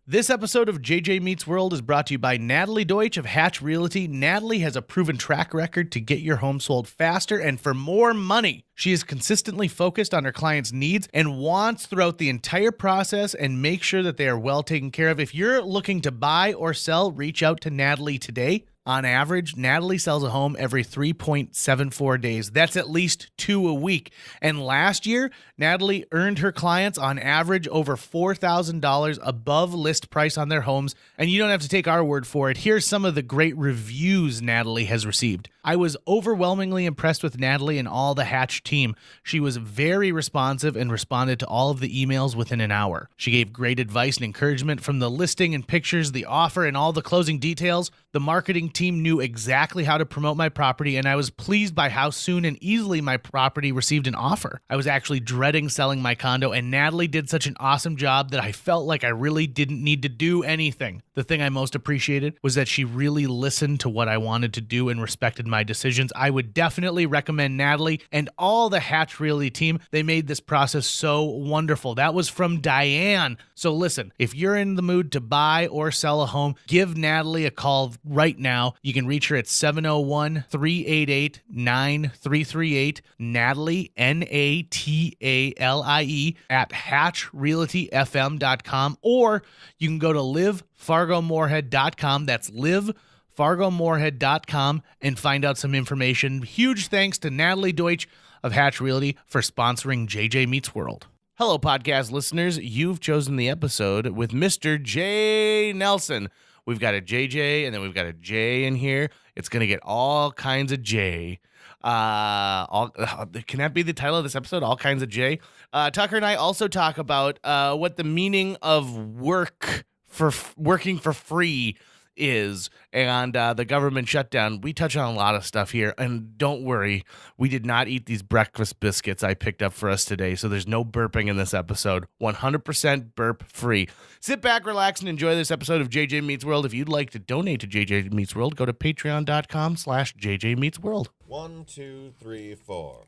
This episode of JJ Meets World is brought to you by Natalie Deutsch of Hatch Realty. Natalie has a proven track record to get your home sold faster and for more money. She is consistently focused on her clients' needs and wants throughout the entire process and make sure that they are well taken care of. If you're looking to buy or sell, reach out to Natalie today. On average, Natalie sells a home every 3.74 days. That's at least 2 a week. And last year, Natalie earned her clients on average over $4,000 above list price on their homes. And you don't have to take our word for it. Here's some of the great reviews Natalie has received. I was overwhelmingly impressed with Natalie and all the Hatch team. She was very responsive and responded to all of the emails within an hour. She gave great advice and encouragement from the listing and pictures, the offer, and all the closing details. The marketing team knew exactly how to promote my property, and I was pleased by how soon and easily my property received an offer. I was actually dreading selling my condo, and Natalie did such an awesome job that I felt like I really didn't need to do anything. The thing I most appreciated was that she really listened to what I wanted to do and respected my decisions. I would definitely recommend Natalie and all the Hatch Realty team. They made this process so wonderful. That was from Diane. So listen, if you're in the mood to buy or sell a home, give Natalie a call right now. You can reach her at 701-388-9338. Natalie, Natalie, at hatchrealtyfm.com, or you can go to livefargomorehead.com. That's livefargomorehead.com and find out some information. Huge thanks to Natalie Deutsch of Hatch Realty for sponsoring JJ Meets World. Hello, podcast listeners. You've chosen the episode with Mr. J. Nelson. We've got a JJ, and then we've got a J in here. It's going to get all kinds of J. Can that be the title of this episode? All kinds of J. Tucker and I also talk about what the meaning of working for free is, and the government shutdown. We touch on a lot of stuff here, and don't worry, we did not eat these breakfast biscuits I picked up for us today, so there's no burping in this episode. 100% burp free. Sit back, relax, and enjoy this episode of JJ Meets World. If you'd like to donate to JJ Meets World, go to patreon.com/JJ Meets World. 1, 2, 3, 4.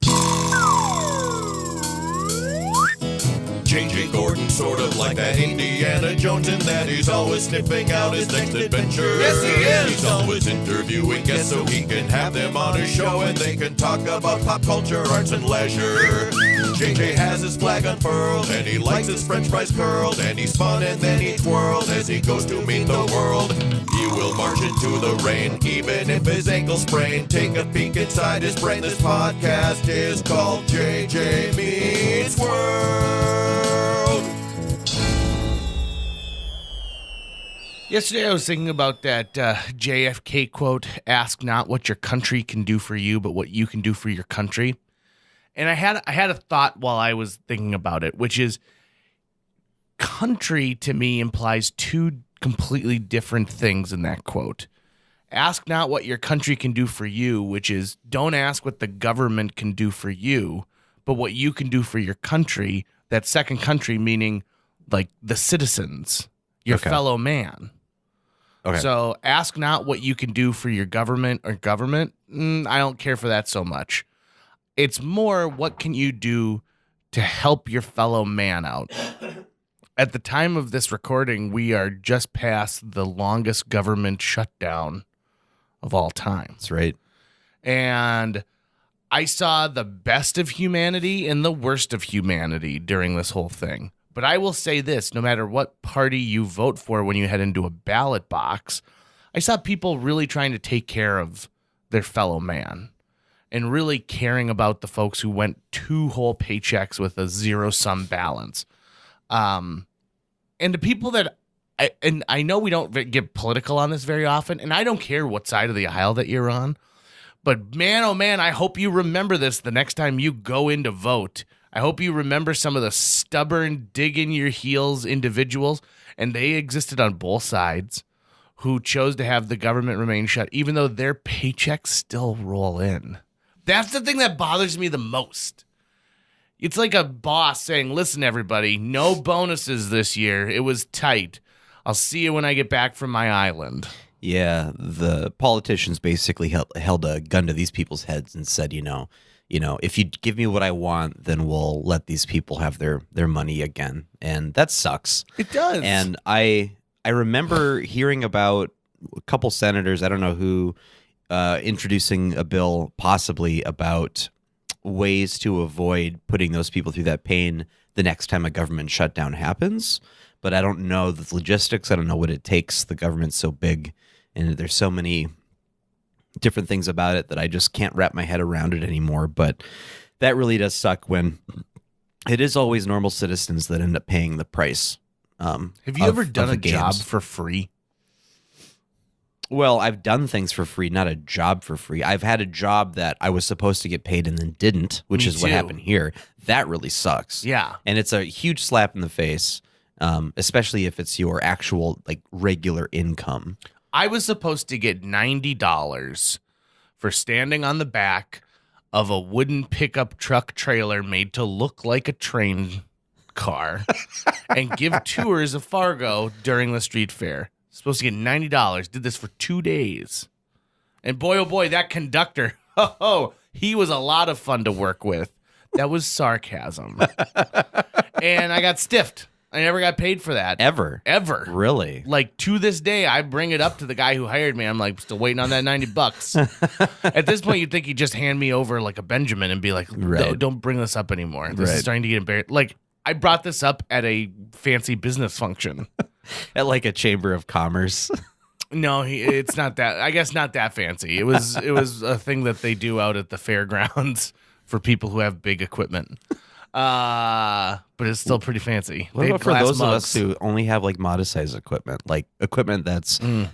J.J. Gordon, sort of like that Indiana Jones, in that he's always sniffing out his next adventure. Yes, he is! He's always interviewing guests so he can have them on his show and they can talk about pop culture, arts, and leisure. J.J. has his flag unfurled and he likes his french fries curled, and he's fun and then he twirls as he goes to meet the world. He will march into the rain even if his ankle sprained. Take a peek inside his brain. This podcast is called J.J. Meets World. Yesterday I was thinking about that JFK quote, "Ask not what your country can do for you, but what you can do for your country." And I had a thought while I was thinking about it, which is country to me implies two completely different things in that quote. Ask not what your country can do for you, which is don't ask what the government can do for you, but what you can do for your country. That second country meaning like the citizens, your fellow man. Okay. So ask not what you can do for your government or government. I don't care for that so much. It's more what can you do to help your fellow man out. At the time of this recording, we are just past the longest government shutdown of all time. That's right. And I saw the best of humanity and the worst of humanity during this whole thing. But I will say this, no matter what party you vote for when you head into a ballot box, I saw people really trying to take care of their fellow man and really caring about the folks who went 2 whole paychecks with a zero-sum balance. And the people that, I know we don't get political on this very often, and I don't care what side of the aisle that you're on, but man, oh man, I hope you remember this the next time you go in to vote. I hope you remember some of the stubborn, dig-in-your-heels individuals, and they existed on both sides, who chose to have the government remain shut, even though their paychecks still roll in. That's the thing that bothers me the most. It's like a boss saying, listen, everybody, no bonuses this year. It was tight. I'll see you when I get back from my island. Yeah, the politicians basically held a gun to these people's heads and said, you know, if you give me what I want, then we'll let these people have their money again. And that sucks. It does. And I I remember hearing about a couple senators, I don't know who, introducing a bill possibly about ways to avoid putting those people through that pain the next time a government shutdown happens. But I don't know the logistics. I don't know what it takes. The government's so big, and there's so many different things about it that I just can't wrap my head around it anymore. But that really does suck when it is always normal citizens that end up paying the price. Have you ever done a job for free? Well, I've done things for free, not a job for free. I've had a job that I was supposed to get paid and then didn't, which is what happened here. That really sucks. Yeah. And it's a huge slap in the face, especially if it's your actual, like, regular income. I was supposed to get $90 for standing on the back of a wooden pickup truck trailer made to look like a train car and give tours of Fargo during the street fair. Supposed to get $90. Did this for 2 days. And boy, oh boy, that conductor, he was a lot of fun to work with. That was sarcasm. And I got stiffed. I never got paid for that. Ever? Really? Like, to this day, I bring it up to the guy who hired me. I'm like, still waiting on that $90. At this point, you'd think he'd just hand me over like a Benjamin and be like, Right. don't bring this up anymore. This is starting to get embarrassed. Like, I brought this up at a fancy business function. At like a chamber of commerce. No, it's not that. I guess not that fancy. It was a thing that they do out at the fairgrounds for people who have big equipment. But it's still pretty fancy. What about for those of us who only have like modest size equipment, like equipment that's in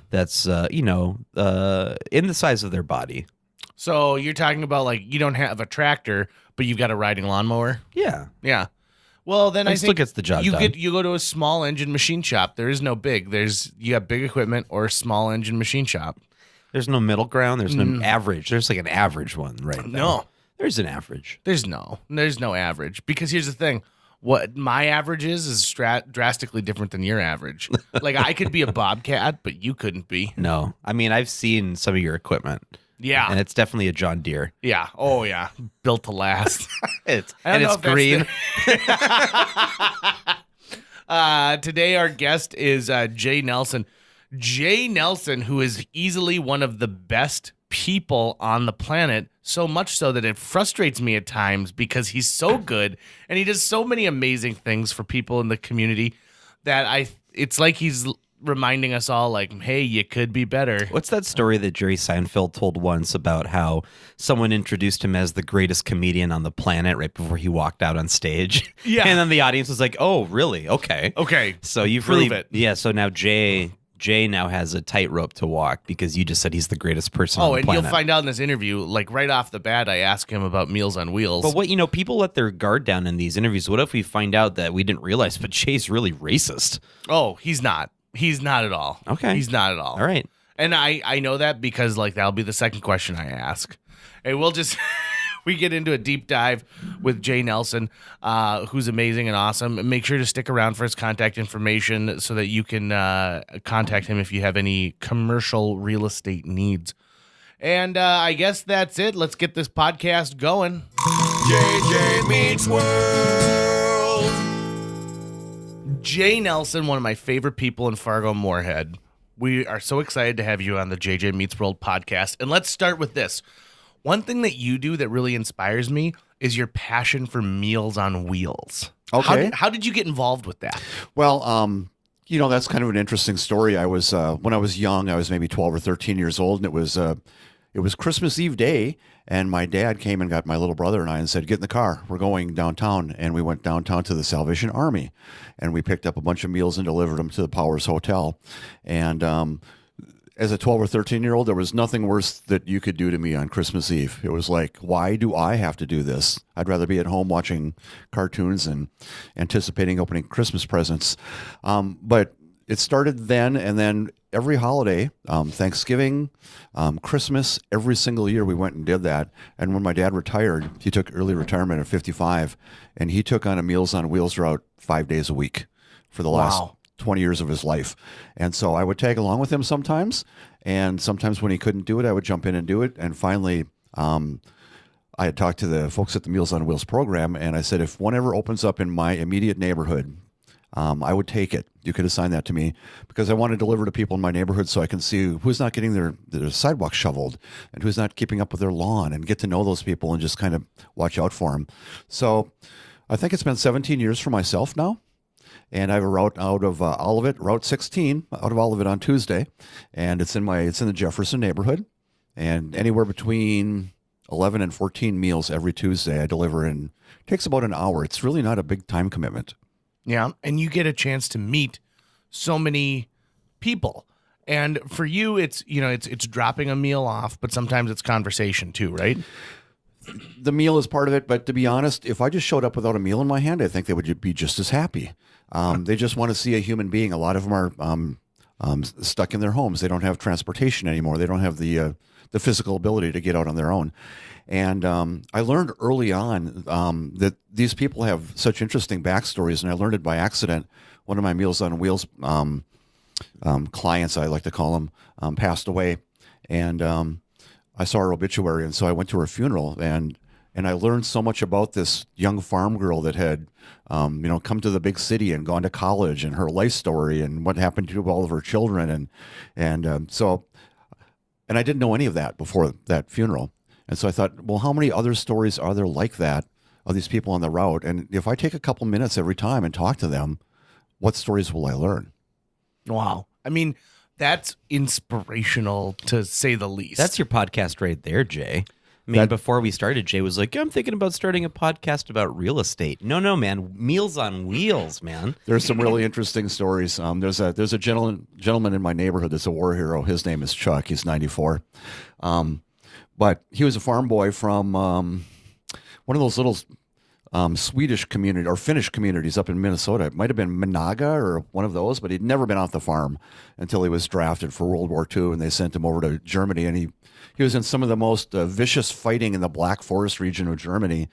the size of their body? So you're talking about like you don't have a tractor, but you've got a riding lawnmower? Yeah. Yeah. Well, then I still think gets the job done. You go to a small engine machine shop. There is no big. You have big equipment or a small engine machine shop. There's no middle ground. There's no average. There's like an average one right now. No. There's an average. There's no average, because here's the thing. What my average is drastically different than your average. Like, I could be a Bobcat, but you couldn't be. No. I mean, I've seen some of your equipment. Yeah. And it's definitely a John Deere. Yeah. Oh, yeah. Built to last. It's green. Today, our guest is Jay Nelson. Jay Nelson, who is easily one of the best people on the planet, so much so that it frustrates me at times because he's so good and he does so many amazing things for people in the community that it's like he's reminding us all, like, hey, you could be better. What's that story that Jerry Seinfeld told once about how someone introduced him as the greatest comedian on the planet right before he walked out on stage? Yeah. And then the audience was like, oh, really? Okay. So you've Prove it. Yeah, so now Jay now has a tightrope to walk because you just said he's the greatest person on the planet. You'll find out in this interview, like right off the bat, I ask him about Meals on Wheels. But people let their guard down in these interviews. What if we find out that we didn't realize, but Jay's really racist? Oh, he's not. He's not at all. Okay. He's not at all. All right. And I know that because, like, that'll be the second question I ask. And we'll just... we get into a deep dive with Jay Nelson, who's amazing and awesome. And make sure to stick around for his contact information so that you can contact him if you have any commercial real estate needs. And I guess that's it. Let's get this podcast going. JJ Meets World. Jay Nelson, one of my favorite people in Fargo Moorhead. We are so excited to have you on the JJ Meets World podcast. And let's start with this. One thing that you do that really inspires me is your passion for Meals on Wheels. Okay. How did you get involved with that? Well, that's kind of an interesting story. I was when I was young, I was maybe 12 or 13 years old, and it was Christmas Eve day, and my dad came and got my little brother and I and said, "Get in the car. We're going downtown." And we went downtown to the Salvation Army, and we picked up a bunch of meals and delivered them to the Powers Hotel. And as a 12 or 13-year-old, there was nothing worse that you could do to me on Christmas Eve. It was like, why do I have to do this? I'd rather be at home watching cartoons and anticipating opening Christmas presents. But it started then, and then every holiday, Thanksgiving, Christmas, every single year we went and did that. And when my dad retired, he took early retirement at 55, and he took on a Meals on Wheels route 5 days a week for the last 20 years of his life. And so I would tag along with him sometimes, and sometimes when he couldn't do it, I would jump in and do it. And finally, I had talked to the folks at the Meals on Wheels program, and I said, if one ever opens up in my immediate neighborhood, I would take it. You could assign that to me because I want to deliver to people in my neighborhood so I can see who's not getting their sidewalk shoveled and who's not keeping up with their lawn, and get to know those people and just kind of watch out for them. So I think it's been 17 years for myself now. And I have a route out of Olivet, Route 16, out of Olivet on Tuesday, and it's in the Jefferson neighborhood, and anywhere between 11 and 14 meals every Tuesday I deliver, and it takes about an hour. It's really not a big time commitment. Yeah, and you get a chance to meet so many people. And for you, it's dropping a meal off, but sometimes it's conversation too, right? The meal is part of it, but to be honest, if I just showed up without a meal in my hand, I think they would be just as happy. They just want to see a human being. A lot of them are stuck in their homes. They don't have transportation anymore. They don't have the physical ability to get out on their own. And I learned early on that these people have such interesting backstories, and I learned it by accident. One of my Meals on Wheels clients, I like to call them, passed away, and I saw her obituary, and so I went to her funeral, and I learned so much about this young farm girl that had, come to the big city and gone to college, and her life story, and what happened to all of her children, and I didn't know any of that before that funeral, and so I thought, well, how many other stories are there like that of these people on the route? And if I take a couple minutes every time and talk to them, what stories will I learn? Wow, I mean, that's inspirational to say the least. That's your podcast right there, Jay. I mean, before we started, Jay was like, I'm thinking about starting a podcast about real estate. No, man. Meals on Wheels, man. There's some really interesting stories. There's a gentleman in my neighborhood that's a war hero. His name is Chuck. He's 94. But he was a farm boy from one of those little Swedish community or Finnish communities up in Minnesota. It might have been Managa or one of those, but he'd never been off the farm until he was drafted for World War II, and they sent him over to Germany, and he was in some of the most vicious fighting in the Black Forest region of Germany,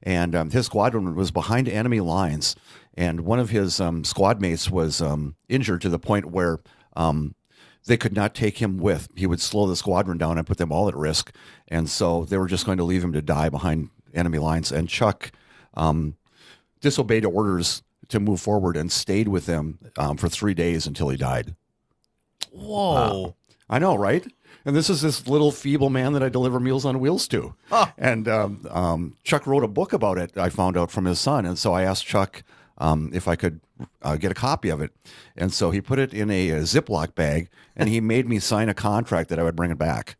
and his squadron was behind enemy lines, and one of his squad mates was injured to the point where they could not take him with. He would slow the squadron down and put them all at risk, and so they were just going to leave him to die behind enemy lines, and Chuck disobeyed orders to move forward and stayed with them for 3 days until he died. Whoa. I know, right? And this is this little feeble man that I deliver Meals on Wheels to. Huh. And Chuck wrote a book about it, I found out from his son. And so I asked Chuck if I could get a copy of it. And so he put it in a Ziploc bag, and he made me sign a contract that I would bring it back.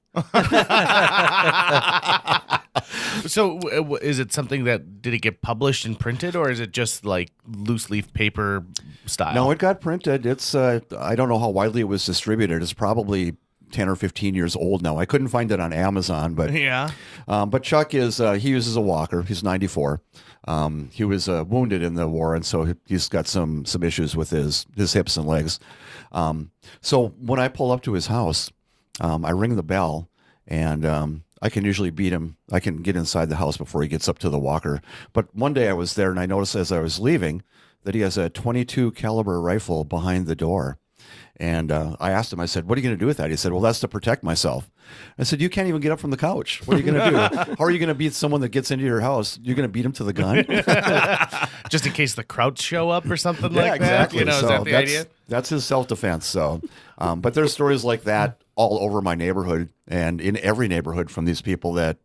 So is it something did it get published and printed, or is it just like loose leaf paper style? No, it got printed. It's I don't know how widely it was distributed. It's probably 10 or 15 years old now. I couldn't find it on Amazon, but yeah. But Chuck he uses a walker. He's 94. He was wounded in the war, and so he's got some issues with his hips and legs. So when I pull up to his house, I ring the bell, and I can usually beat him. I can get inside the house before he gets up to the walker. But one day I was there, and I noticed as I was leaving that he has a .22 caliber rifle behind the door. And I asked him, I said, what are you going to do with that? He said, well, that's to protect myself. I said, you can't even get up from the couch. What are you going to do? How are you going to beat someone that gets into your house? You're going to beat him to the gun? Just in case the Krauts show up or something like exactly. that? Is that the idea? That's his self-defense. So, but there's stories like that all over my neighborhood and in every neighborhood from these people that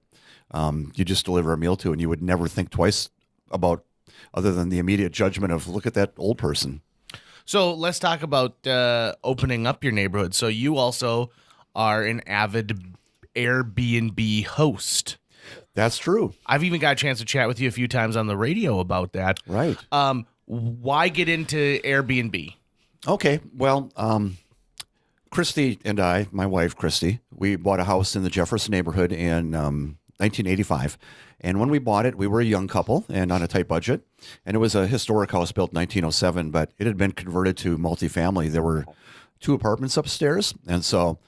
you just deliver a meal to, and you would never think twice about, other than the immediate judgment of, look at that old person. So let's talk about opening up your neighborhood. So you also are an avid Airbnb host. That's true. I've even got a chance to chat with you a few times on the radio about that. Right. Why get into Airbnb? Okay. Well, Christy and I, my wife, Christy, we bought a house in the Jefferson neighborhood in 1985. And when we bought it, we were a young couple and on a tight budget. And it was a historic house built in 1907, but it had been converted to multifamily. There were 2 apartments upstairs. And so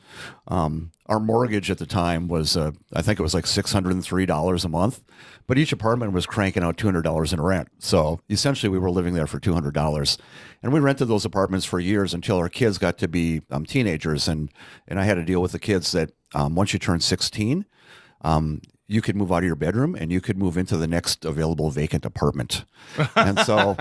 our mortgage at the time was, I think it was like $603 a month. But each apartment was cranking out $200 in rent. So essentially we were living there for $200. And we rented those apartments for years until our kids got to be teenagers. And I had to deal with the kids that once you turn 16, you could move out of your bedroom and you could move into the next available vacant apartment. And so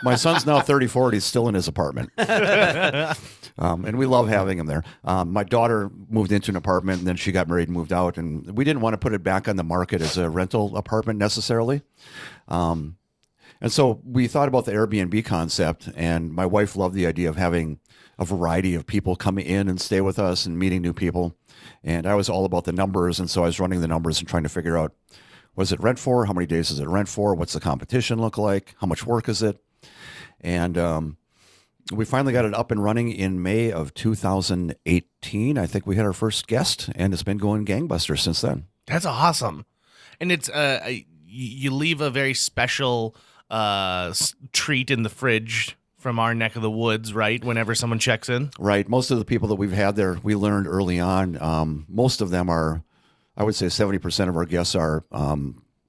my son's now 34 and he's still in his apartment. And we love having him there. My daughter moved into an apartment and then she got married and moved out. And we didn't want to put it back on the market as a rental apartment necessarily. And so we thought about the Airbnb concept, and my wife loved the idea of having a variety of people come in and stay with us and meeting new people. And I was all about the numbers, and so I was running the numbers and trying to figure out, what does it rent for? How many days does it rent for? What's the competition look like? How much work is it? And we finally got it up and running in May of 2018. I think we had our first guest, and it's been going gangbusters since then. That's awesome. And it's you leave a very special treat in the fridge from our neck of the woods, right? Whenever someone checks in. Right. Most of the people that we've had there, we learned early on, most of them are, I would say 70% of our guests are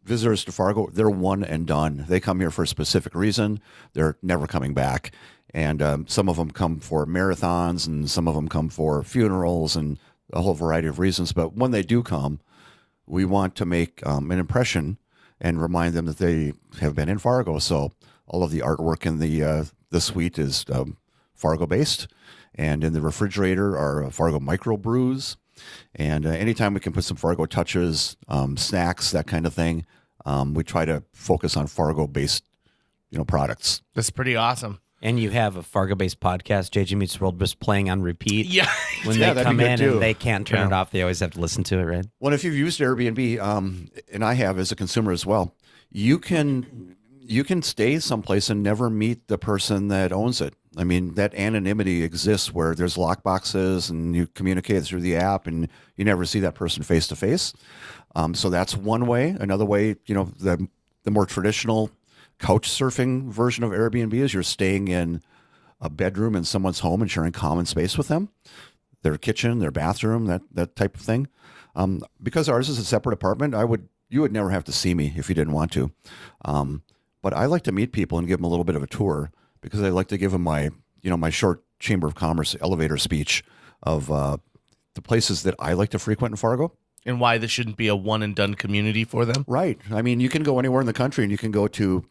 visitors to Fargo. They're one and done. They come here for a specific reason. They're never coming back. And some of them come for marathons, and some of them come for funerals and a whole variety of reasons. But when they do come, we want to make an impression and remind them that they have been in Fargo. So all of the artwork in the suite is Fargo-based, and in the refrigerator are Fargo microbrews. And anytime we can put some Fargo touches, snacks, that kind of thing, we try to focus on Fargo-based, products. That's pretty awesome. And you have a Fargo-based podcast, JJ Meets World, just playing on repeat. Yeah. When Yeah, they that'd come be good in too. and they can't turn it off, they always have to listen to it, right? Well, if you've used Airbnb, and I have as a consumer as well, you can stay someplace and never meet the person that owns it. I mean, that anonymity exists where there's lock boxes and you communicate through the app and you never see that person face to face. So that's one way. Another way, the more traditional couch surfing version of Airbnb is you're staying in a bedroom in someone's home and sharing common space with them, their kitchen, their bathroom, that type of thing. Because ours is a separate apartment, you would never have to see me if you didn't want to. But I like to meet people and give them a little bit of a tour, because I like to give them my short Chamber of Commerce elevator speech of the places that I like to frequent in Fargo. And why this shouldn't be a one and done community for them. Right. I mean, you can go anywhere in the country and you can go to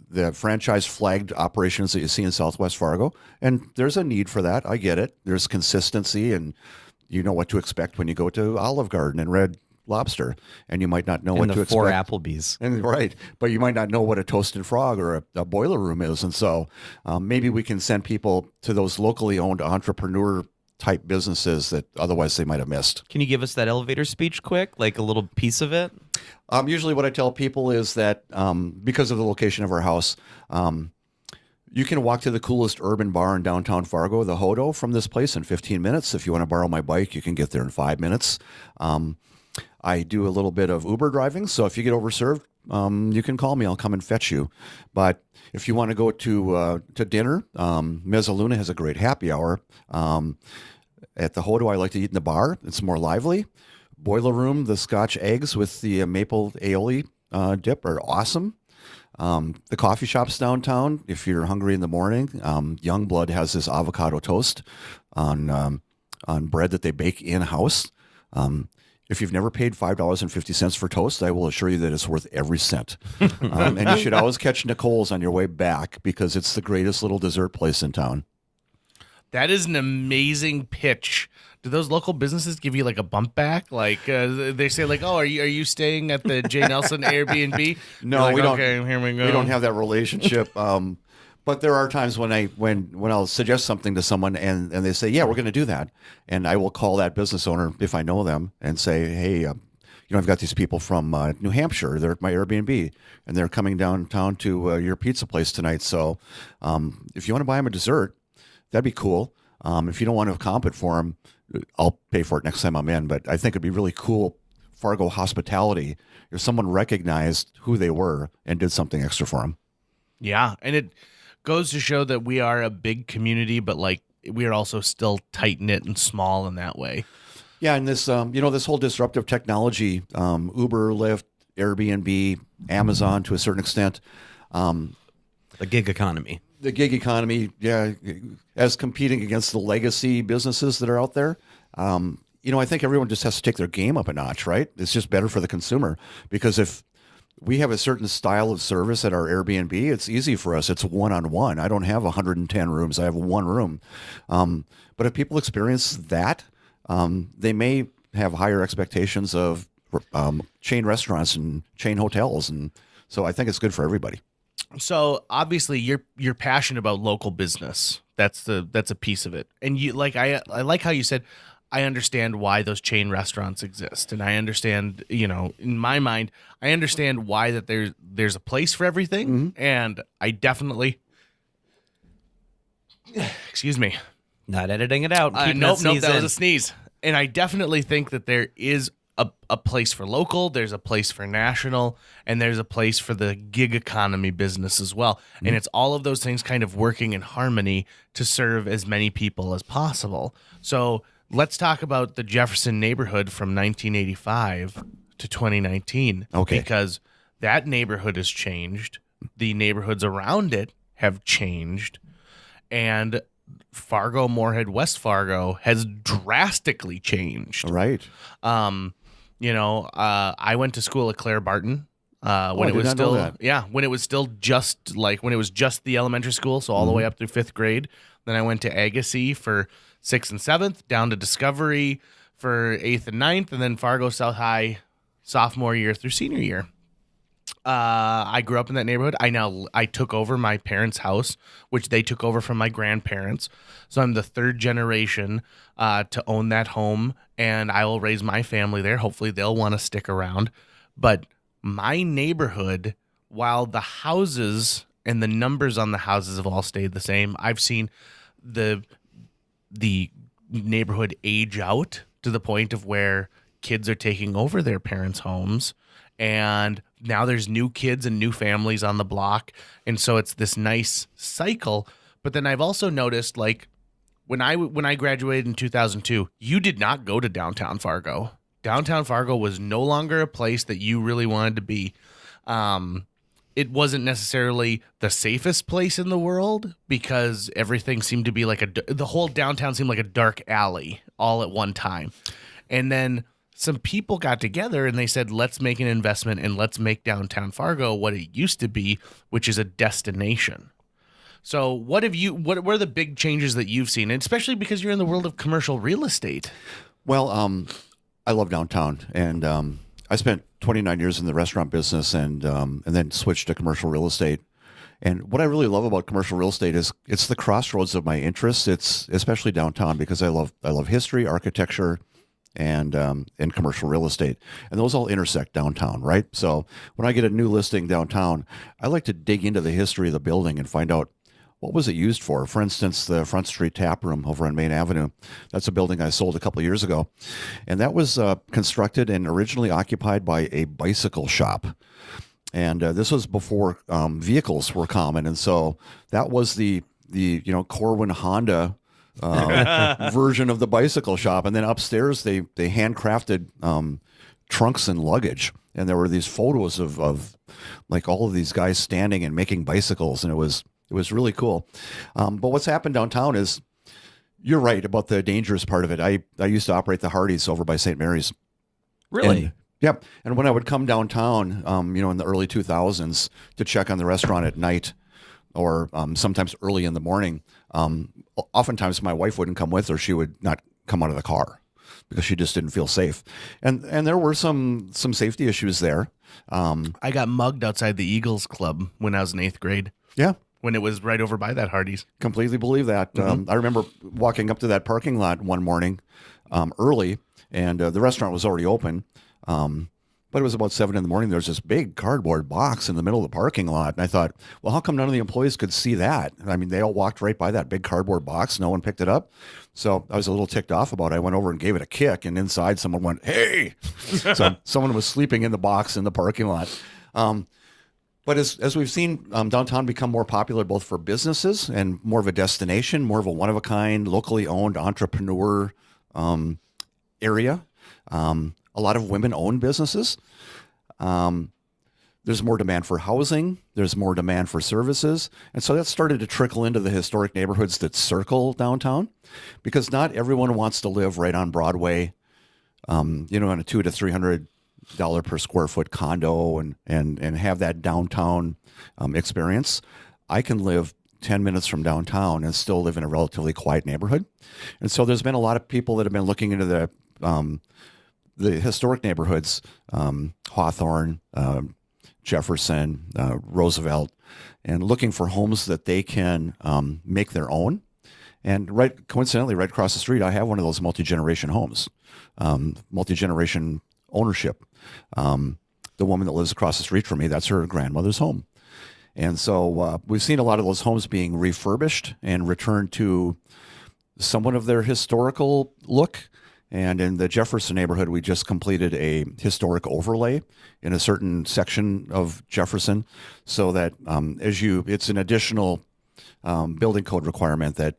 the franchise flagged operations that you see in Southwest Fargo. And there's a need for that. I get it. There's consistency, and you know what to expect when you go to Olive Garden and Red Lobster, and you might not know what to expect. Four Applebee's. And right, but you might not know what a Toasted Frog or a Boiler Room is. And so maybe we can send people to those locally owned entrepreneur type businesses that otherwise they might have missed. Can you give us that elevator speech quick, like a little piece of it? Usually what I tell people is that because of the location of our house, you can walk to the coolest urban bar in downtown Fargo, the Hodo, from this place in 15 minutes. If you want to borrow my bike, you can get there in 5 minutes. I do a little bit of Uber driving, so if you get overserved, you can call me. I'll come and fetch you. But if you want to go to dinner, Mezzaluna has a great happy hour. At the Hodo, I like to eat in the bar. It's more lively. Boiler Room, the Scotch eggs with the maple aioli dip are awesome. The coffee shops downtown, if you're hungry in the morning, Youngblood has this avocado toast on bread that they bake in-house. If you've never paid $5.50 for toast, I will assure you that it's worth every cent. And you should always catch Nicole's on your way back, because it's the greatest little dessert place in town. That is an amazing pitch. Do those local businesses give you like a bump back? Like they say, like, "Oh, are you staying at the J. Nelson Airbnb?" No, like, we don't. Okay, here we go. We don't have that relationship. But there are times when I'll suggest something to someone and they say, "Yeah, we're going to do that," and I will call that business owner if I know them and say, "Hey, I've got these people from New Hampshire. They're at my Airbnb and they're coming downtown to your pizza place tonight. So if you want to buy them a dessert, that'd be cool. If you don't want to comp it for them, I'll pay for it next time I'm in. But I think it'd be really cool, Fargo hospitality, if someone recognized who they were and did something extra for them." Yeah, and it goes to show that we are a big community, but like we are also still tight knit and small in that way. Yeah, and this this whole disruptive technology, Uber, Lyft, Airbnb, Amazon to a certain extent, The gig economy. the gig economy, yeah, as competing against the legacy businesses that are out there, I think everyone just has to take their game up a notch, right? It's just better for the consumer, because if we have a certain style of service at our Airbnb, it's easy for us. It's one-on-one. I don't have 110 rooms. I have one room. But if people experience that, they may have higher expectations of chain restaurants and chain hotels. And so I think it's good for everybody. So obviously you're passionate about local business. That's a piece of it. And you I like how you said, I understand why those chain restaurants exist. And I understand, in my mind, I understand why that there's a place for everything. Mm-hmm. And I definitely, excuse me. Not editing it out. Nope, that was a sneeze. And I definitely think that there is a place for local, there's a place for national, and there's a place for the gig economy business as well. Mm-hmm. And it's all of those things kind of working in harmony to serve as many people as possible. So let's talk about the Jefferson neighborhood from 1985 to 2019. Okay. Because that neighborhood has changed. The neighborhoods around it have changed. And Fargo, Moorhead, West Fargo has drastically changed. Right. I went to school at Claire Barton when it was still just the elementary school, so all the way up through 5th grade. Then I went to Agassiz for 6th and 7th, down to Discovery for 8th and 9th, and then Fargo South High sophomore year through senior year. I grew up in that neighborhood. I took over my parents' house, which they took over from my grandparents. So I'm the third generation to own that home, and I will raise my family there. Hopefully they'll want to stick around. But my neighborhood, while the houses and the numbers on the houses have all stayed the same, I've seen the neighborhood age out to the point of where kids are taking over their parents' homes, and now there's new kids and new families on the block. And so it's this nice cycle. But then I've also noticed, like, when I graduated in 2002, you did not go to downtown Fargo. Downtown Fargo was no longer a place that you really wanted to be. It wasn't necessarily the safest place in the world, because everything seemed to be the whole downtown seemed like a dark alley all at one time. And then some people got together and they said, let's make an investment and let's make downtown Fargo what it used to be, which is a destination. So what are the big changes that you've seen, and especially because you're in the world of commercial real estate? Well, I love downtown, and I spent 29 years in the restaurant business, and then switched to commercial real estate. And what I really love about commercial real estate is it's the crossroads of my interests. It's especially downtown, because I love history, architecture, and commercial real estate, and those all intersect downtown, right? So when I get a new listing downtown, I like to dig into the history of the building and find out, what was it used for? For instance, the Front Street Tap Room over on Main Avenue, that's a building I sold a couple of years ago, and that was constructed and originally occupied by a bicycle shop. And this was before vehicles were common, and so that was the Corwin Honda version of the bicycle shop. And then upstairs they handcrafted trunks and luggage, and there were these photos of like all of these guys standing and making bicycles, and it was really cool. But what's happened downtown is, you're right about the dangerous part of it. I used to operate the Hardee's over by St. Mary's. Really? Yep. And when I would come downtown, in the early 2000s to check on the restaurant at night, or sometimes early in the morning, oftentimes my wife wouldn't come with, or she would not come out of the car because she just didn't feel safe. And there were some safety issues there. I got mugged outside the Eagles Club when I was in 8th grade. Yeah. When it was right over by that Hardee's. Completely believe that. Mm-hmm. I remember walking up to that parking lot one morning early, and the restaurant was already open. But it was about 7 a.m. There was this big cardboard box in the middle of the parking lot. And I thought, well, how come none of the employees could see that? I mean, they all walked right by that big cardboard box. No one picked it up. So I was a little ticked off about it. I went over and gave it a kick, and inside someone went, hey! So someone was sleeping in the box in the parking lot. But as we've seen downtown become more popular, both for businesses and more of a destination, more of a one-of-a-kind, locally owned entrepreneur area, a lot of women-owned businesses. There's more demand for housing. There's more demand for services. And so that started to trickle into the historic neighborhoods that circle downtown, because not everyone wants to live right on Broadway you know, in a $200 to $300 per square foot condo and have that downtown experience, I can live 10 minutes from downtown and still live in a relatively quiet neighborhood. And so there's been a lot of people that have been looking into the historic neighborhoods, Hawthorne, Jefferson, Roosevelt, and looking for homes that they can make their own. And coincidentally, right across the street, I have one of those multi-generation homes, multi-generation ownership. The woman that lives across the street from me, that's her grandmother's home. And so we've seen a lot of those homes being refurbished and returned to somewhat of their historical look. And in the Jefferson neighborhood, we just completed a historic overlay in a certain section of Jefferson, so that it's an additional building code requirement that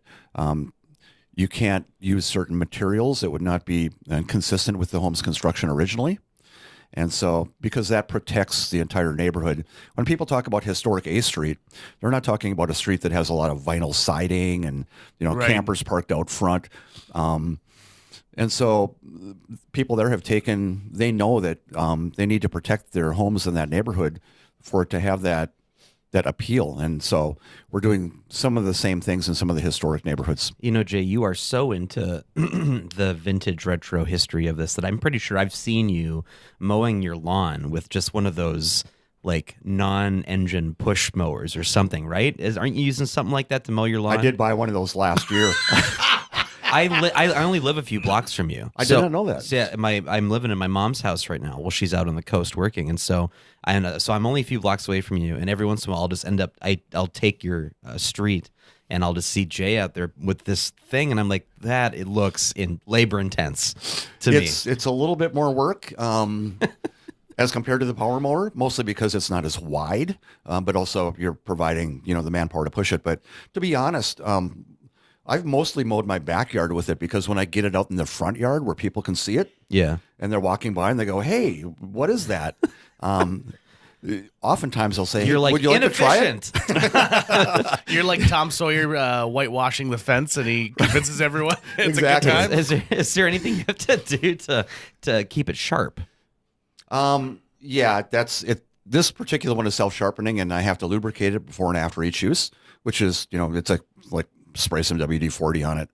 you can't use certain materials that would not be consistent with the home's construction originally. And so, because that protects the entire neighborhood, when people talk about historic A Street, they're not talking about a street that has a lot of vinyl siding and, you know, campers parked out front. And so people there they know that they need to protect their homes in that neighborhood for it to have that appeal. And so we're doing some of the same things in some of the historic neighborhoods. You know, Jay, you are so into the vintage retro history of this that I'm pretty sure I've seen you mowing your lawn with just one of those like non-engine push mowers or something, right? Aren't you using something like that to mow your lawn? I did buy one of those last year. I only live a few blocks from you. I did not know that. So yeah, I'm living in my mom's house right now. Well, she's out on the coast working, and so I'm only a few blocks away from you. And every once in a while, I'll just end up I'll take your street, and I'll just see Jay out there with this thing, and I'm like, it looks labor intense to me. It's a little bit more work. As compared to the power mower, mostly because it's not as wide, but also you're providing, you know, the manpower to push it. But to be honest, I've mostly mowed my backyard with it, because when I get it out in the front yard where people can see it, yeah, and they're walking by and they go, "Hey, what is that?" Oftentimes they'll say, "You're like, would you like to try it?" You're like Tom Sawyer whitewashing the fence, and he convinces everyone it's Exactly. a good time. Is there anything you have to do to keep it sharp? Yeah, that's it. This particular one is self-sharpening, and I have to lubricate it before and after each use, which is, you know, it's like spray some WD-40 on it.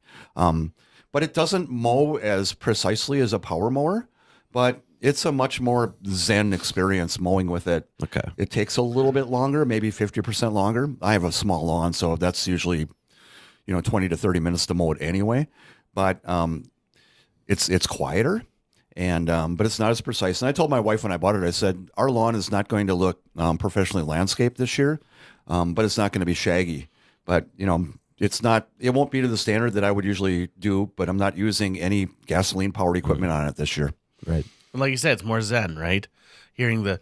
But it doesn't mow as precisely as a power mower, but it's a much more zen experience mowing with it. Okay. It takes a little bit longer, maybe 50% longer. I have a small lawn, so that's usually, 20 to 30 minutes to mow it anyway. But it's quieter, and but it's not as precise. And I told my wife when I bought it, I said, our lawn is not going to look professionally landscaped this year, but it's not going to be shaggy. But, it won't be to the standard that I would usually do, but I'm not using any gasoline-powered equipment on it this year. Right. Like you said, it's more zen, right? Hearing the...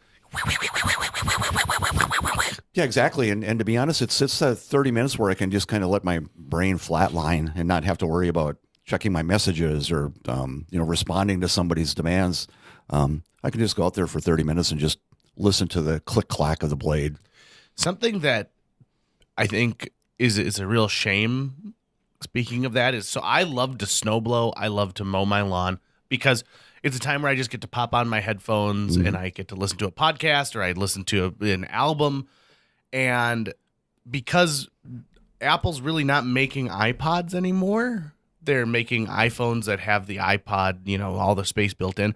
Yeah, exactly. And to be honest, it's 30 minutes where I can just kind of let my brain flatline and not have to worry about checking my messages or, responding to somebody's demands. I can just go out there for 30 minutes and just listen to the click-clack of the blade. Something that I think is a real shame, speaking of that, is so I love to snowblow. I love to mow my lawn because it's a time where I just get to pop on my headphones and I get to listen to a podcast or I listen to an album. And because Apple's really not making iPods anymore, they're making iPhones that have the iPod, all the space built in.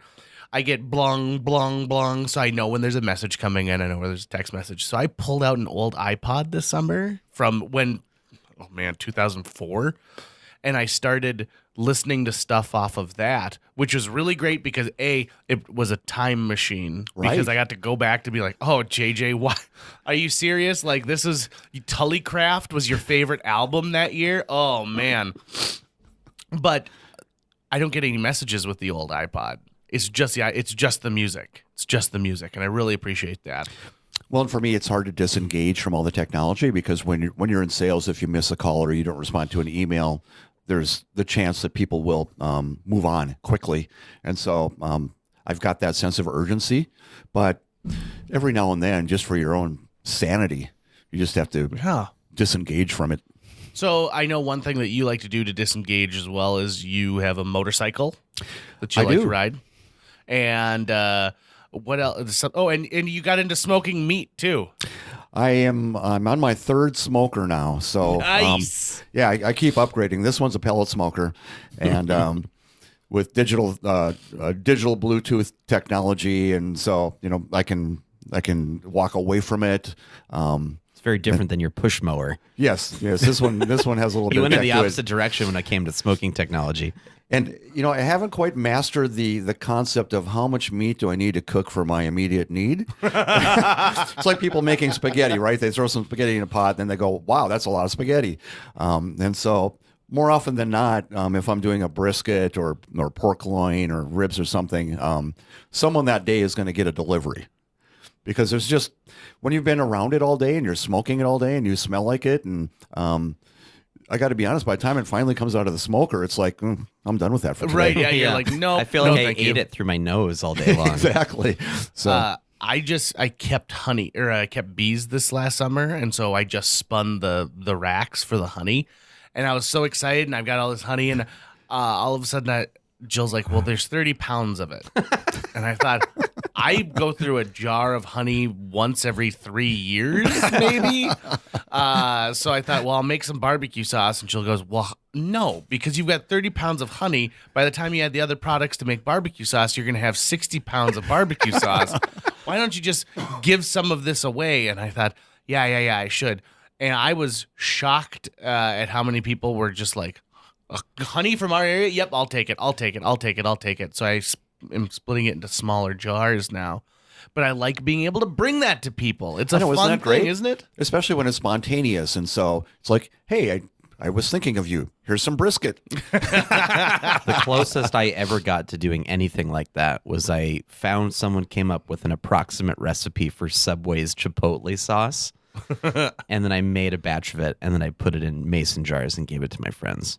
I get blung, blung, blung, so I know when there's a message coming in. I know when there's a text message. So I pulled out an old iPod this summer from 2004, and I started listening to stuff off of that, which was really great because, A, it was a time machine. Right. Because I got to go back to be like, oh, JJ, what? Are you serious? Like, this is Tullycraft was your favorite album that year? Oh, man. But I don't get any messages with the old iPod. It's just the music. It's just the music, and I really appreciate that. Well, and for me, it's hard to disengage from all the technology because when you're in sales, if you miss a call or you don't respond to an email, there's the chance that people will move on quickly, and so I've got that sense of urgency. But every now and then, just for your own sanity, you just have to disengage from it. So I know one thing that you like to do to disengage as well is you have a motorcycle that you like to ride. And what else? Oh, and you got into smoking meat too. I'm on my third smoker now. So Nice. I keep upgrading. This one's a pellet smoker, and with digital Bluetooth technology, and so I can walk away from it. It's very different than your push mower. Yes. This one has a little bit. You went of in the tech to it. opposite direction when I came to smoking technology. And I haven't quite mastered the concept of how much meat do I need to cook for my immediate need. It's like people making spaghetti, right? They throw some spaghetti in a pot, then they go, "Wow, that's a lot of spaghetti." And so, more often than not, if I'm doing a brisket or pork loin or ribs or something, someone that day is going to get a delivery. Because there's just, when you've been around it all day and you're smoking it all day and you smell like it, and I got to be honest, by the time it finally comes out of the smoker, it's like, I'm done with that for today. Right, yeah, you're like, no. I feel like I ate it through my nose all day long. Exactly. So I kept bees this last summer, and so I just spun the racks for the honey, and I was so excited, and I've got all this honey, and all of a sudden Jill's like, well, there's 30 pounds of it. And I thought, I go through a jar of honey once every 3 years, maybe. So I thought, well, I'll make some barbecue sauce. And Jill goes, well, no, because you've got 30 pounds of honey. By the time you add the other products to make barbecue sauce, you're going to have 60 pounds of barbecue sauce. Why don't you just give some of this away? And I thought, yeah, I should. And I was shocked at how many people were just like, honey from our area? Yep, I'll take it. So I am splitting it into smaller jars now. But I like being able to bring that to people. It's a fun thing, isn't it? Especially when it's spontaneous. And so it's like, hey, I was thinking of you. Here's some brisket. The closest I ever got to doing anything like that was I found someone came up with an approximate recipe for Subway's Chipotle sauce. And then I made a batch of it, and then I put it in mason jars and gave it to my friends.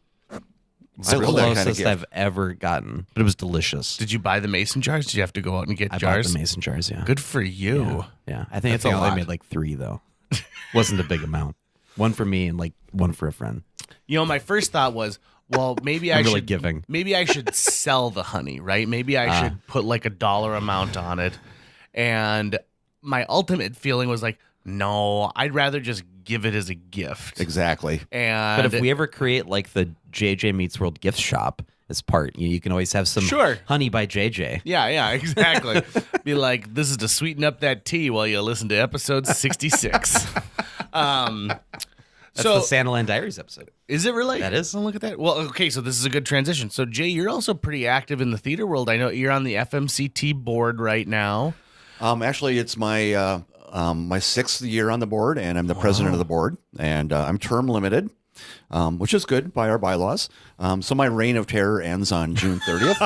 It's the closest I've ever gotten, but it was delicious. Did you buy the mason jars? Did you have to go out and get I jars? bought the mason jars, yeah. Good for you. Yeah. I think I only made like 3, though. Wasn't a big amount. One for me and like one for a friend. My first thought was, well, maybe I really should giving. Maybe I should sell the honey, right? Maybe I should put like $1 amount on it. And my ultimate feeling was like, no, I'd rather just give it as a gift. Exactly. And But if we ever create like the JJ Meets World gift shop as part, you can always have some honey by JJ. Yeah, exactly. Be like, this is to sweeten up that tea while you listen to episode 66. That's the Santaland Diaries episode. Is it really? That is. Oh, look at that. Well, okay, so this is a good transition. So, Jay, you're also pretty active in the theater world. I know you're on the FMCT board right now. Actually, it's my 6th year on the board, and I'm the president of the board, and I'm term limited, which is good by our bylaws. So my reign of terror ends on June 30th.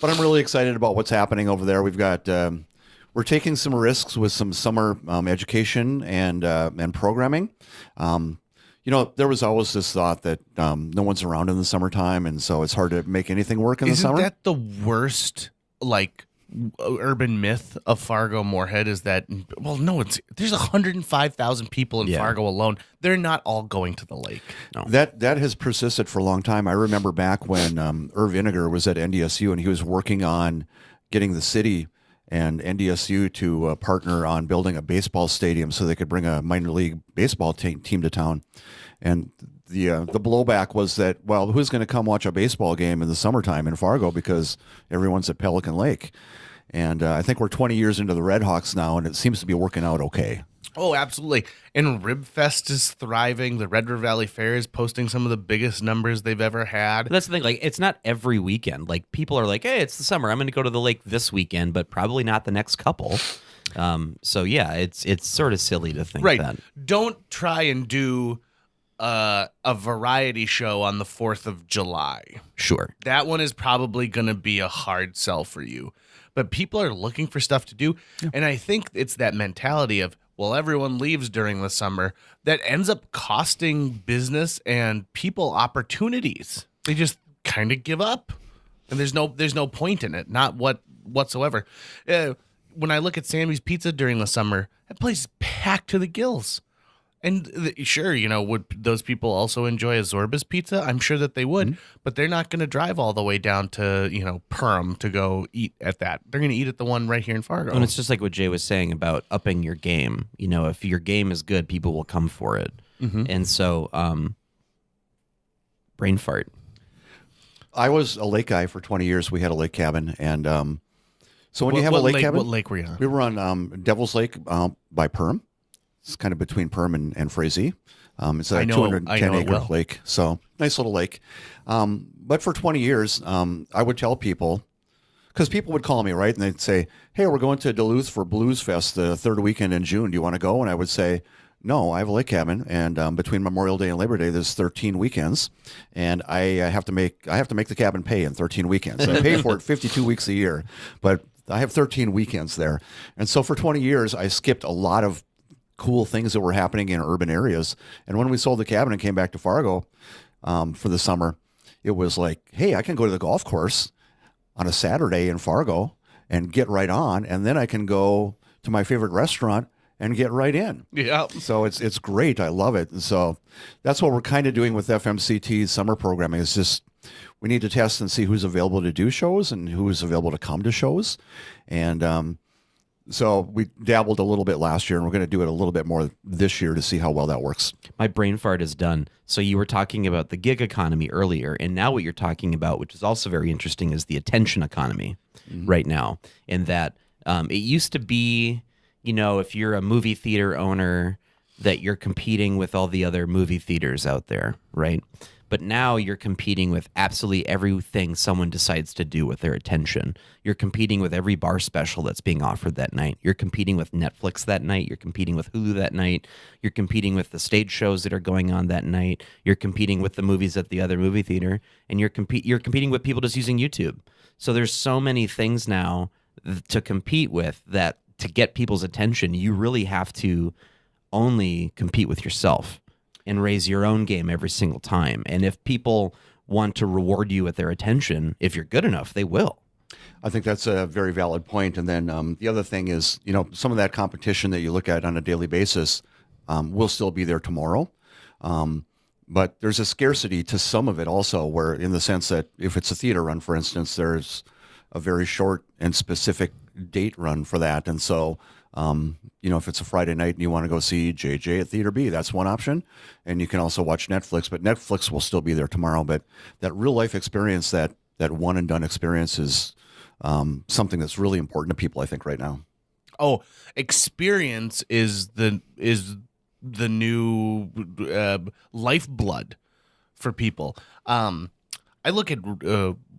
But I'm really excited about what's happening over there. We've got we're taking some risks with some summer education and programming. There was always this thought that no one's around in the summertime, and so it's hard to make anything work in the summer. Isn't that the worst, urban myth of Fargo Moorhead is that, well, no, there's 105,000 people in Fargo alone. They're not all going to the lake. No. That has persisted for a long time. I remember back when Irv Iniger was at NDSU and he was working on getting the city and NDSU to partner on building a baseball stadium so they could bring a minor league baseball team to town. And the blowback was that, well, who's going to come watch a baseball game in the summertime in Fargo because everyone's at Pelican Lake? And I think we're 20 years into the Red Hawks now, and it seems to be working out okay. Oh, absolutely. And Ribfest is thriving. The Red River Valley Fair is posting some of the biggest numbers they've ever had. That's the thing. Like, it's not every weekend. Like, people are like, hey, it's the summer. I'm going to go to the lake this weekend, but probably not the next couple. So, yeah, it's sort of silly to think that. Don't try and do a variety show on the 4th of July. Sure. That one is probably going to be a hard sell for you. But people are looking for stuff to do. Yeah. And I think it's that mentality of, well, everyone leaves during the summer that ends up costing business and people opportunities. They just kind of give up. And there's no point in it, not whatsoever. When I look at Sammy's Pizza during the summer, that place is packed to the gills. And sure, would those people also enjoy a Zorba's pizza? I'm sure that they would, but they're not going to drive all the way down to, Perham to go eat at that. They're going to eat at the one right here in Fargo. And it's just like what Jay was saying about upping your game. If your game is good, people will come for it. And so, brain fart. I was a lake guy for 20 years. We had a lake cabin. And so when you have a lake cabin. What lake were you on? We were on Devil's Lake by Perham. It's kind of between Perham and Frazee. It's a 210-acre lake, so nice little lake. But for 20 years, I would tell people, because people would call me, right, and they'd say, hey, we're going to Duluth for Blues Fest the third weekend in June. Do you want to go? And I would say, no, I have a lake cabin, and between Memorial Day and Labor Day, there's 13 weekends, and I have to make the cabin pay in 13 weekends. I pay for it 52 weeks a year, but I have 13 weekends there. And so for 20 years, I skipped a lot of cool things that were happening in urban areas. And when we sold the cabin and came back to Fargo for the summer, it was like, hey, I can go to the golf course on a Saturday in Fargo and get right on, and then I can go to my favorite restaurant and get right in. Yeah. So it's great. I love it. And so that's what we're kind of doing with FMCT's summer programming. Is just we need to test and see who's available to do shows and who's available to come to shows. And so we dabbled a little bit last year, and we're going to do it a little bit more this year to see how well that works. My brain fart is done. So you were talking about the gig economy earlier, and now what you're talking about, which is also very interesting, is the attention economy right now. In that it used to be, if you're a movie theater owner, that you're competing with all the other movie theaters out there, right? But now you're competing with absolutely everything someone decides to do with their attention. You're competing with every bar special that's being offered that night. You're competing with Netflix that night. You're competing with Hulu that night. You're competing with the stage shows that are going on that night. You're competing with the movies at the other movie theater. And you're competing with people just using YouTube. So there's so many things now to compete with that to get people's attention, you really have to only compete with yourself and raise your own game every single time. And if people want to reward you with their attention, if you're good enough, they will. I think that's a very valid point. And then the other thing is, some of that competition that you look at on a daily basis will still be there tomorrow. But there's a scarcity to some of it also, where in the sense that if it's a theater run, for instance, there's a very short and specific date run for that. And so, if it's a Friday night and you want to go see JJ at Theater B, that's one option. And you can also watch Netflix, but Netflix will still be there tomorrow. But that real life experience, that one and done experience is something that's really important to people, I think, right now. Oh, experience is the new lifeblood for people. I look at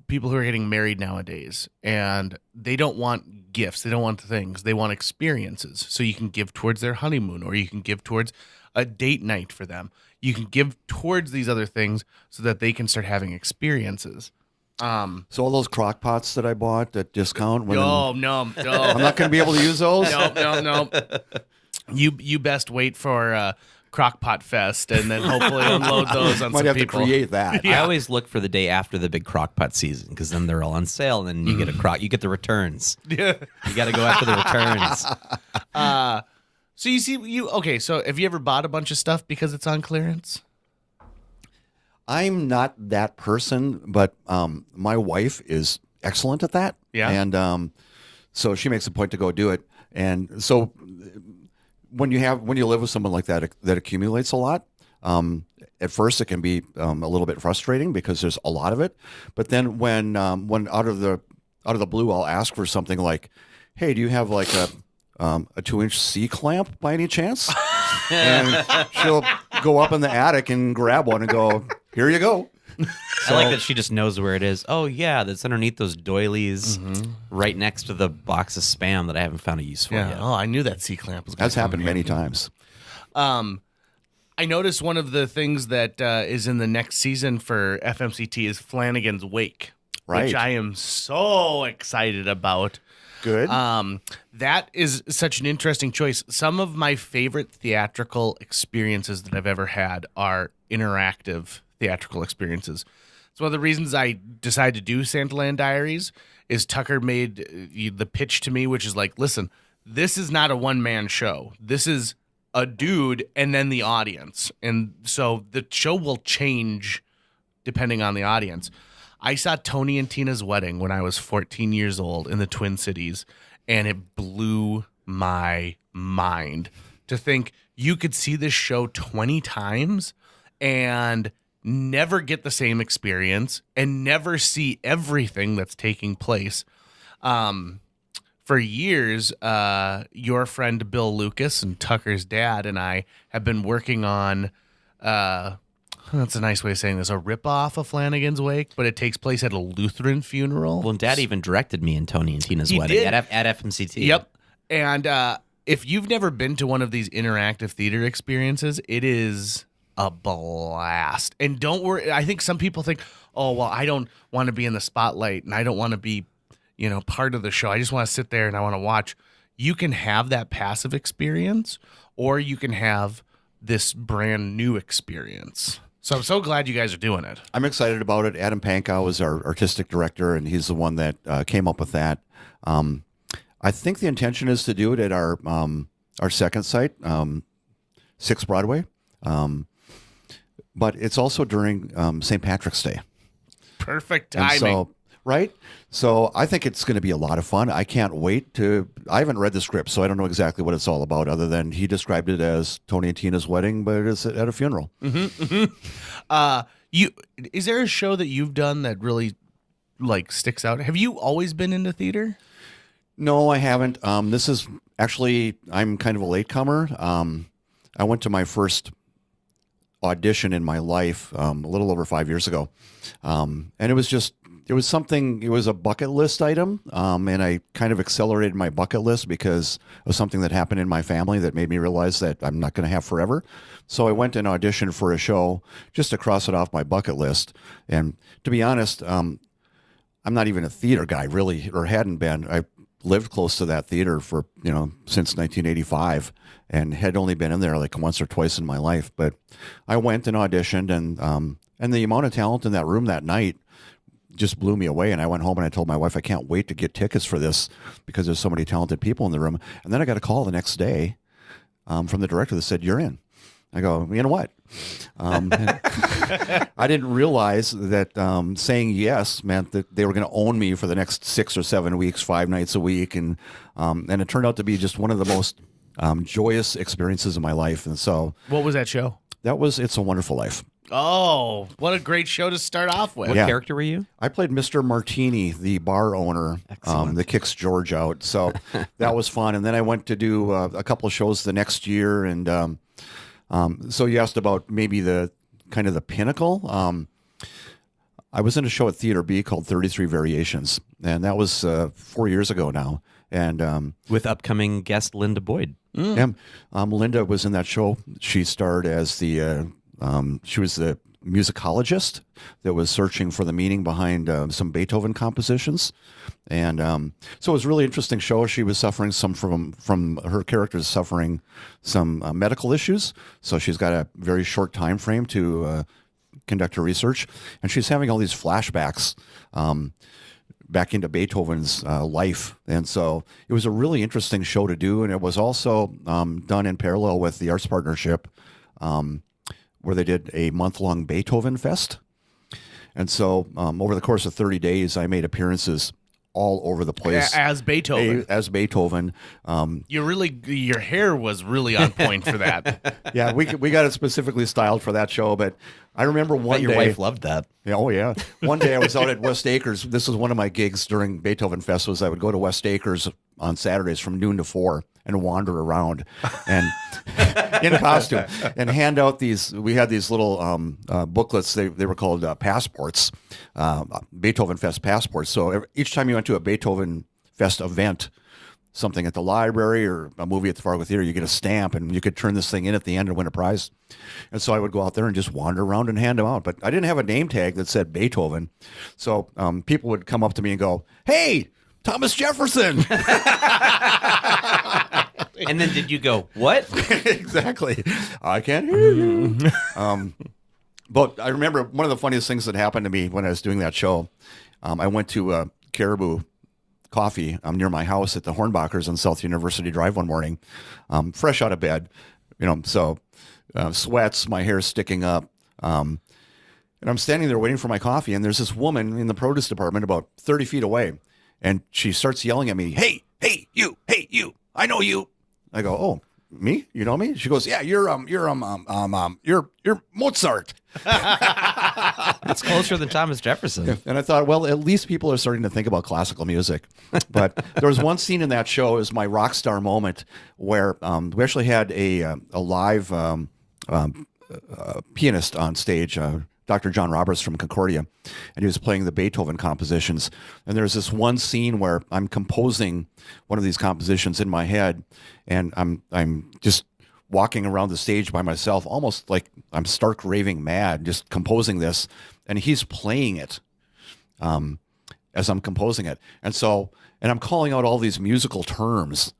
people who are getting married nowadays, and they don't want gifts. They don't want things. They want experiences. So you can give towards their honeymoon, or you can give towards a date night for them. You can give towards these other things so that they can start having experiences. So all those crock pots that I bought at discount. No. I'm not going to be able to use those. No. You best wait for Crockpot Fest, and then hopefully unload those on Might some have people. to create that. I always look for the day after the big crockpot season, because then they're all on sale, and then you get you get the returns. Yeah, you got to go after the returns. So you see, okay? So have you ever bought a bunch of stuff because it's on clearance? I'm not that person, but my wife is excellent at that. Yeah, and so she makes a point to go do it, and so. When you live with someone like that accumulates a lot, at first it can be a little bit frustrating because there's a lot of it. But then when out of the blue, I'll ask for something like, "Hey, do you have like a 2-inch C clamp by any chance?" And she'll go up in the attic and grab one and go, "Here you go." I like that she just knows where it is. Oh, yeah, that's underneath those doilies right next to the box of Spam that I haven't found a use for yet. Oh, I knew that C-clamp was going to That's happened many times. I noticed one of the things that is in the next season for FMCT is Flanagan's Wake, right? Which I am so excited about. Good. That is such an interesting choice. Some of my favorite theatrical experiences that I've ever had are interactive theatrical experiences. So one of the reasons I decided to do Santaland Diaries is Tucker made the pitch to me, which is like, listen, this is not a one-man show. This is a dude and then the audience. And so the show will change depending on the audience. I saw Tony and Tina's Wedding when I was 14 years old in the Twin Cities, and it blew my mind to think you could see this show 20 times and never get the same experience and never see everything that's taking place. For years, your friend Bill Lucas and Tucker's dad and I have been working on, that's a nice way of saying this, a ripoff of Flanagan's Wake, but it takes place at a Lutheran funeral. Well, Dad even directed me in Tony and Tina's He Wedding did? at FMCT. Yep. And if you've never been to one of these interactive theater experiences, it is a blast. And don't worry, I think some people think, oh, well, I don't want to be in the spotlight and I don't want to be, part of the show. I just want to sit there and I want to watch. You can have that passive experience, or you can have this brand new experience. So I'm so glad you guys are doing it. I'm excited about it. Adam Pankow is our artistic director, and he's the one that came up with that. I think the intention is to do it at our second site, 6 Broadway, but it's also during St. Patrick's Day. Perfect And timing. So I think it's going to be a lot of fun. I can't wait to. I haven't read the script, so I don't know exactly what it's all about, other than he described it as Tony and Tina's wedding, but it's at a funeral. Is there a show that you've done that really sticks out? Have you always been into theater? No, I haven't. This is actually, I'm kind of a latecomer. I went to my first audition in my life a little over 5 years ago, and it was a bucket list item, and I kind of accelerated my bucket list because of something that happened in my family that made me realize that I'm not going to have forever. So I went and auditioned for a show just to cross it off my bucket list. And to be honest, I'm not even a theater guy, really, or hadn't been. I lived close to that theater for since 1985, and had only been in there like once or twice in my life. But I went and auditioned, and the amount of talent in that room that night just blew me away. And I went home and I told my wife, I can't wait to get tickets for this because there's so many talented people in the room. And then I got a call the next day from the director that said, "You're in." I go, "You know what?" I didn't realize that saying yes meant that they were going to own me for the next 6 or 7 weeks, 5 nights a week. And it turned out to be just one of the most joyous experiences of my life. And so What was that show? that was It's a Wonderful Life. Oh, what a great show to start off with. What Yeah. character were you? I played Mr. Martini, the bar owner that kicks George out. So that was fun. And then I went to do a couple of shows the next year. And so you asked about maybe the kind of the pinnacle. I was in a show at Theater B called 33 Variations. And that was 4 years ago now. And With upcoming guest Linda Boyd. Linda was in that show. She starred as she was the musicologist that was searching for the meaning behind some Beethoven compositions. And so it was a really interesting show. She was suffering from her characters suffering some medical issues. So she's got a very short time frame to conduct her research. And she's having all these flashbacks back into Beethoven's life. And so it was a really interesting show to do. And it was also done in parallel with the Arts Partnership, where they did a month-long Beethoven Fest. And so over the course of 30 days, I made appearances all over the place. As Beethoven. As Beethoven. Your hair was really on point for that. Yeah, we got it specifically styled for that show. But I remember one Your day. wife loved that. Yeah, oh, yeah. One day I was out at West Acres. This was one of my gigs during Beethoven Fest. Was I would go to West Acres on Saturdays from noon to 4 and wander around and in costume and hand out these. We had these little booklets. They were called passports, Beethoven Fest passports. So each time you went to a Beethoven Fest event, something at the library or a movie at the Fargo Theater, you get a stamp and you could turn this thing in at the end and win a prize. And so I would go out there and just wander around and hand them out. But I didn't have a name tag that said Beethoven. So people would come up to me and go, "Hey, Thomas Jefferson." And then did you go, what? Exactly. I can't hear you. But I remember one of the funniest things that happened to me when I was doing that show. I went to Caribou Coffee near my house at the Hornbachers on South University Drive one morning, fresh out of bed, So sweats, my hair's sticking up. And I'm standing there waiting for my coffee, and there's this woman in the produce department about 30 feet away, and she starts yelling at me, hey, you, I know you. I go, oh, me? You know me? She goes, yeah, you're Mozart. That's closer than Thomas Jefferson. Yeah. And I thought, well, at least people are starting to think about classical music. But there was one scene in that show, it was my rock star moment, where we actually had a live pianist on stage, Dr. John Roberts from Concordia, and he was playing the Beethoven compositions. And there's this one scene where I'm composing one of these compositions in my head, and I'm just walking around the stage by myself, almost like I'm stark raving mad, just composing this, and he's playing it as I'm composing it. And I'm calling out all these musical terms,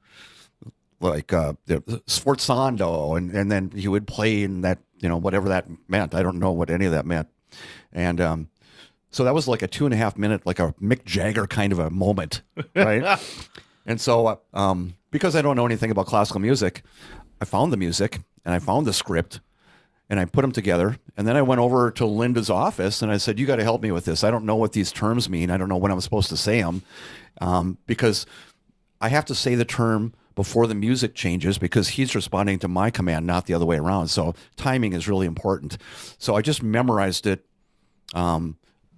like the sforzando, and then he would play in that, whatever that meant. I don't know what any of that meant. And so that was like a 2.5 minute, like a Mick Jagger kind of a moment, right? And so because I don't know anything about classical music, I found the music and I found the script and I put them together. And then I went over to Linda's office and I said, you got to help me with this. I don't know what these terms mean. I don't know when I'm supposed to say them because I have to say the term before the music changes because he's responding to my command, not the other way around. So timing is really important. So I just memorized it,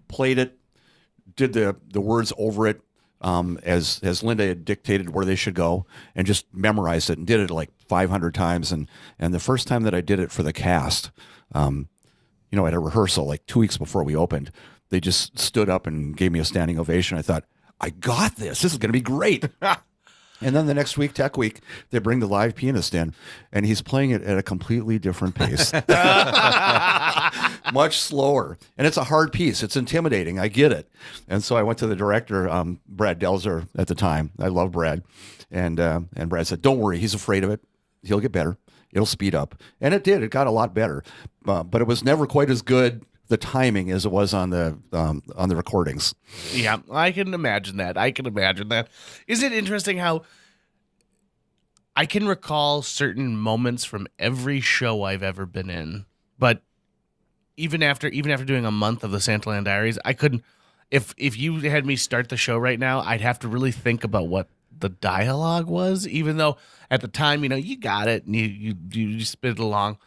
played it, did the words over it as Linda had dictated where they should go, and just memorized it and did it like 500 times. And the first time that I did it for the cast, at a rehearsal like 2 weeks before we opened, they just stood up and gave me a standing ovation. I thought, I got this. This is going to be great. And then the next week, Tech Week, they bring the live pianist in, and he's playing it at a completely different pace. Much slower. And it's a hard piece. It's intimidating. I get it. And so I went to the director, Brad Delzer, at the time. I love Brad. And Brad said, don't worry. He's afraid of it. He'll get better. It'll speed up. And it did. It got a lot better. But it was never quite as good, the timing, as it was on the recordings. Yeah, I can imagine that. Is it interesting how I can recall certain moments from every show I've ever been in, but even after doing a month of the Santaland Diaries, I couldn't. If you had me start the show right now, I'd have to really think about what the dialogue was, even though at the time, you got it and you spit it along.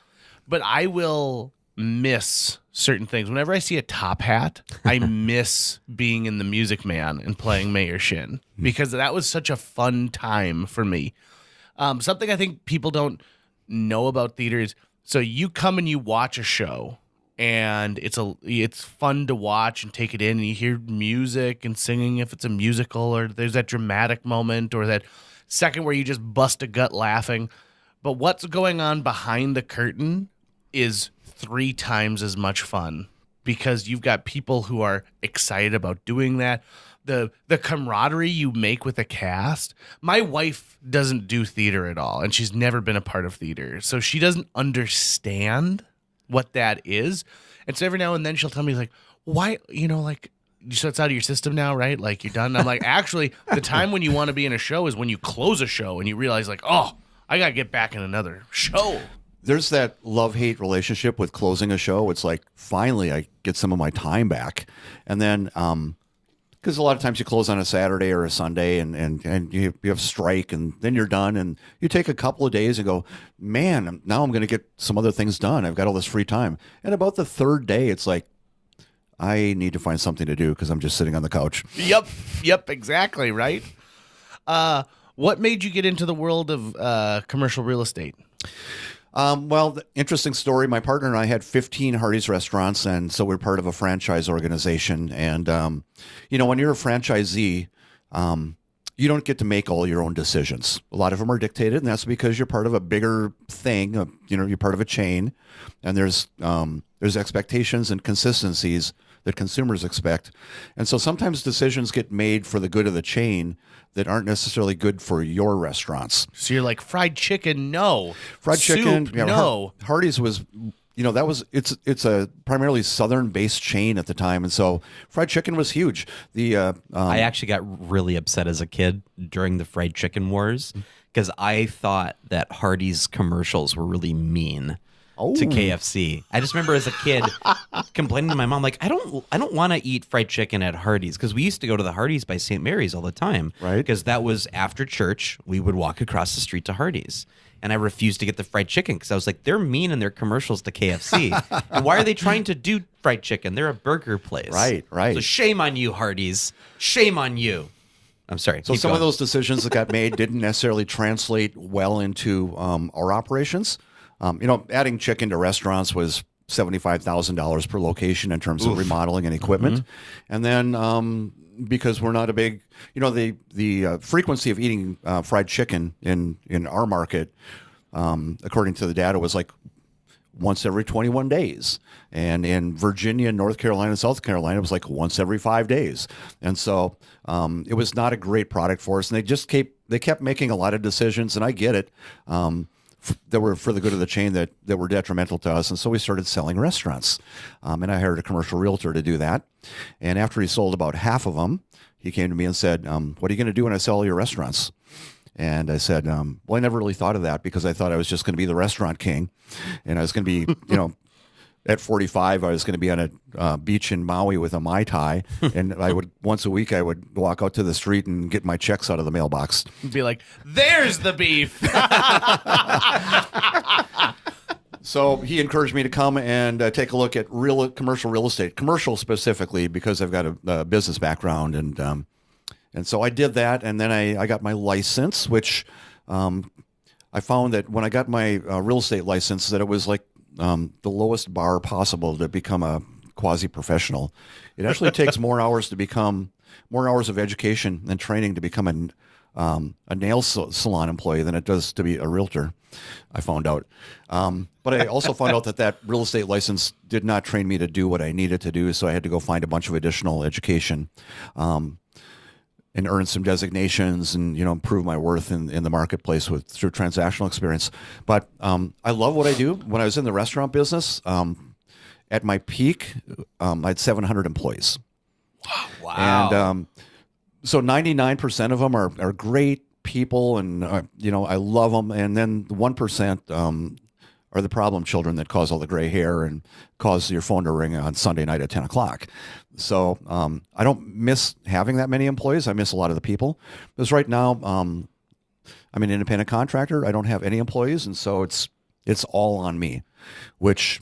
But I will miss certain things. Whenever I see a top hat, I miss being in the Music Man and playing Mayor Shin, because that was such a fun time for me. Something I think people don't know about theater is, so you come and you watch a show, and it's fun to watch and take it in, and you hear music and singing if it's a musical, or there's that dramatic moment or that second where you just bust a gut laughing. But what's going on behind the curtain is 3 times as much fun, because you've got people who are excited about doing that. The camaraderie you make with the cast. My wife doesn't do theater at all, and she's never been a part of theater, so she doesn't understand what that is. And so every now and then she'll tell me, like, why, so it's out of your system now, right? Like, you're done. And I'm like, actually, the time when you want to be in a show is when you close a show and you realize, like, oh, I got to get back in another show. There's that love-hate relationship with closing a show. It's like, finally, I get some of my time back. And then, because a lot of times you close on a Saturday or a Sunday and you have strike, and then you're done, and you take a couple of days and go, man, now I'm going to get some other things done. I've got all this free time. And about the third day, it's like, I need to find something to do because I'm just sitting on the couch. Yep, exactly, right? What made you get into the world of commercial real estate? Well, interesting story. My partner and I had 15 Hardee's restaurants, and so we're part of a franchise organization. And, when you're a franchisee, you don't get to make all your own decisions. A lot of them are dictated, and that's because you're part of a bigger thing. You're part of a chain, and there's expectations and consistencies that consumers expect. And so sometimes decisions get made for the good of the chain that aren't necessarily good for your restaurants. So you're like, fried chicken, no. Fried chicken, Soup, no. Hardee's was it's a primarily southern-based chain at the time, and so fried chicken was huge. I actually got really upset as a kid during the fried chicken wars because I thought that Hardee's commercials were really mean to KFC. I just remember as a kid complaining to my mom, like, I don't want to eat fried chicken at Hardee's, because we used to go to the Hardee's by St. Mary's all the time, right? Because that was after church. We would walk across the street to Hardee's. And I refused to get the fried chicken because I was like, they're mean in their commercials to KFC. And why are they trying to do fried chicken? They're a burger place. Right. So shame on you, Hardee's. Shame on you. I'm sorry. So some of those decisions that got made didn't necessarily translate well into our operations. Adding chicken to restaurants was $75,000 per location in terms of remodeling and equipment. And then because we're not a big, the frequency of eating fried chicken in our market, according to the data, was like once every 21 days. And in Virginia, North Carolina, and South Carolina, it was like once every 5 days. And so it was not a great product for us. And they kept making a lot of decisions, and I get it, that were for the good of the chain that were detrimental to us. And so we started selling restaurants. And I hired a commercial realtor to do that. And after he sold about half of them, he came to me and said, what are you going to do when I sell all your restaurants? And I said, well, I never really thought of that, because I thought I was just going to be the restaurant king. And I was going to be, at 45, I was going to be on a beach in Maui with a Mai Tai. And once a week, I would walk out to the street and get my checks out of the mailbox. Be like, there's the beef. So he encouraged me to come and take a look at commercial real estate, commercial specifically, because I've got a business background. And so I did that. And then I got my license, which I found that when I got my real estate license, that it was like the lowest bar possible to become a quasi-professional. It actually takes more hours of education and training to become a nail salon employee than it does to be a realtor, I found out. But I also found out that real estate license did not train me to do what I needed to do, so I had to go find a bunch of additional education and earn some designations and improve my worth in the marketplace through transactional experience. But I love what I do. When I was in the restaurant business, at my peak, I had 700 employees. Wow. And so 99% of them are great people, and I love them. And then the 1% are the problem children that cause all the gray hair and cause your phone to ring on Sunday night at 10 o'clock. So I don't miss having that many employees. I miss a lot of the people. Because right now, I'm an independent contractor. I don't have any employees, and so it's all on me, which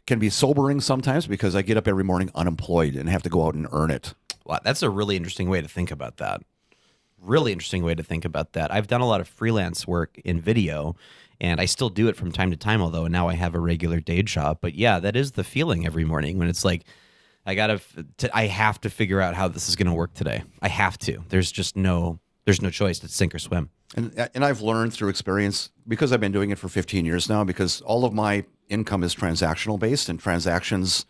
can be sobering sometimes, because I get up every morning unemployed and have to go out and earn it. Wow, that's a really interesting way to think about that. I've done a lot of freelance work in video, and I still do it from time to time, although now I have a regular day job. But yeah, that is the feeling every morning when it's like, I have to figure out how this is going to work today. I have to. There's no choice. It's sink or swim. And I've learned through experience, because I've been doing it for 15 years now, because all of my income is transactional based, and transactions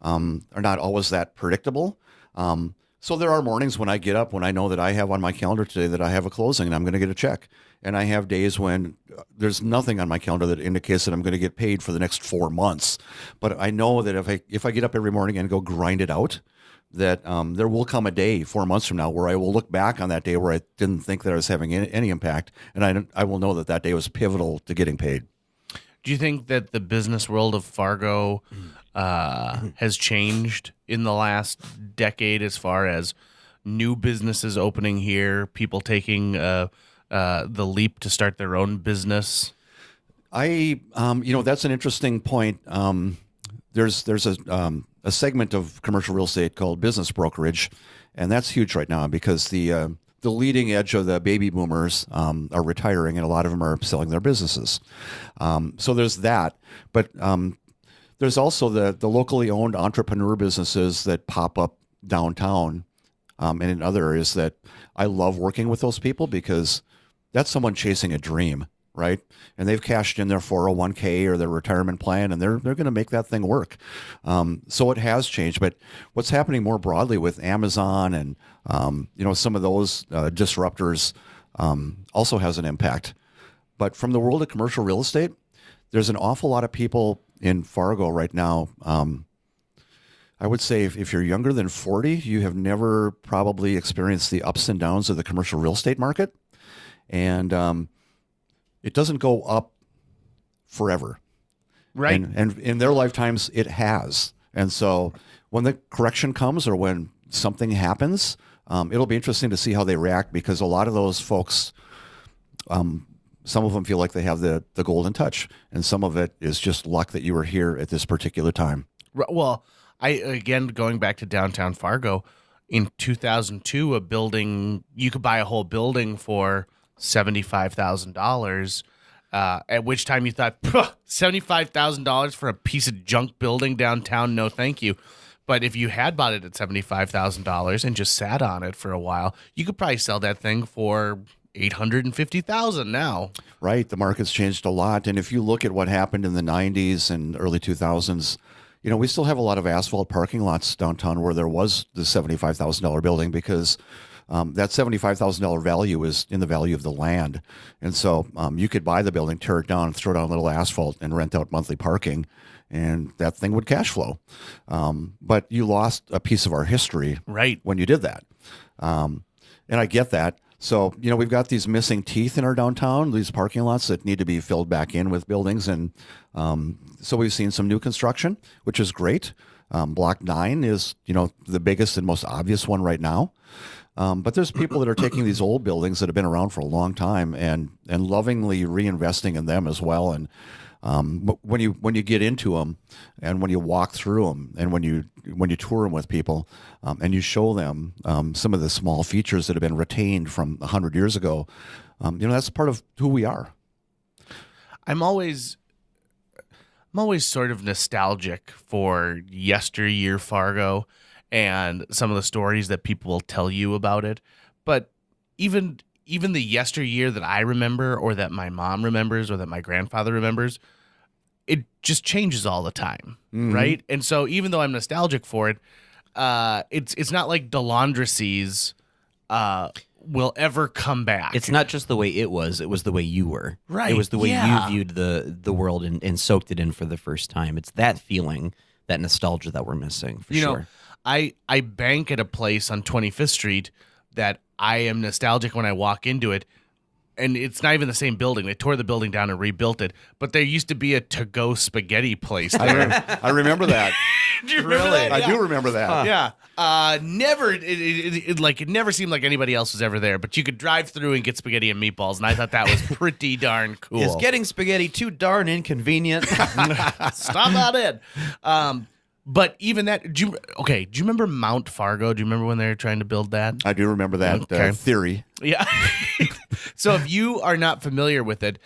are not always that predictable. So there are mornings when I get up, when I know that I have on my calendar today that I have a closing and I'm going to get a check. And I have days when there's nothing on my calendar that indicates that I'm going to get paid for the next 4 months. But I know that if I get up every morning and go grind it out, that there will come a day 4 months from now where I will look back on that day where I didn't think that I was having any impact. And I will know that day was pivotal to getting paid. Do you think that the business world of Fargo has changed in the last decade, as far as new businesses opening here, people taking the leap to start their own business? That's an interesting point. There's a segment of commercial real estate called business brokerage, and that's huge right now, because the leading edge of the baby boomers are retiring, and a lot of them are selling their businesses. So there's that, but there's also the locally owned entrepreneur businesses that pop up downtown and in other areas that I love working with those people, because that's someone chasing a dream, right? And they've cashed in their 401k or their retirement plan, and they're going to make that thing work. So it has changed. But what's happening more broadly with Amazon and some of those disruptors also has an impact. But from the world of commercial real estate, there's an awful lot of people in Fargo right now. I would say if you're younger than 40, you have never probably experienced the ups and downs of the commercial real estate market. And it doesn't go up forever. Right. And in their lifetimes, it has. And so when the correction comes or when something happens, it'll be interesting to see how they react, because a lot of those folks, some of them feel like they have the golden touch, and some of it is just luck that you were here at this particular time. Well, again, going back to downtown Fargo, in 2002, a building, you could buy a whole building for $75,000. At which time you thought, $75,000 for a piece of junk building downtown? No, thank you. But if you had bought it at $75,000 and just sat on it for a while, you could probably sell that thing for $850,000 now. Right. The market's changed a lot. And if you look at what happened in the 90s and early 2000s, we still have a lot of asphalt parking lots downtown where there was the $75,000 building, because that $75,000 value is in the value of the land. And so you could buy the building, tear it down, throw down a little asphalt, and rent out monthly parking, and that thing would cash flow. But you lost a piece of our history when you did that. And I get that. So, we've got these missing teeth in our downtown, these parking lots that need to be filled back in with buildings. And so we've seen some new construction, which is great. Block 9 is, the biggest and most obvious one right now. But there's people that are taking these old buildings that have been around for a long time and lovingly reinvesting in them as well. And when you get into them, and when you walk through them, and when you tour them with people, and you show them some of the small features that have been retained from 100 years ago, that's part of who we are. I'm always sort of nostalgic for yesteryear Fargo and some of the stories that people will tell you about it. But even the yesteryear that I remember, or that my mom remembers, or that my grandfather remembers, it just changes all the time, right? And so even though I'm nostalgic for it, it's not like DeLandrecies will ever come back. It's not just the way it was the way you were. Right. It was the way you viewed the world and soaked it in for the first time. It's that feeling, that nostalgia that we're missing, for sure. I bank at a place on 25th Street that I am nostalgic when I walk into it, and it's not even the same building. They tore the building down and rebuilt it, but there used to be a to-go spaghetti place there. I remember that. Do you remember that? I do remember that. Yeah. It never seemed like anybody else was ever there, but you could drive through and get spaghetti and meatballs, and I thought that was pretty darn cool. Is getting spaghetti too darn inconvenient? Stop that in. But even that, do you remember Mount Fargo? Do you remember when they were trying to build that? I do remember that theory. Yeah. So if you are not familiar with it,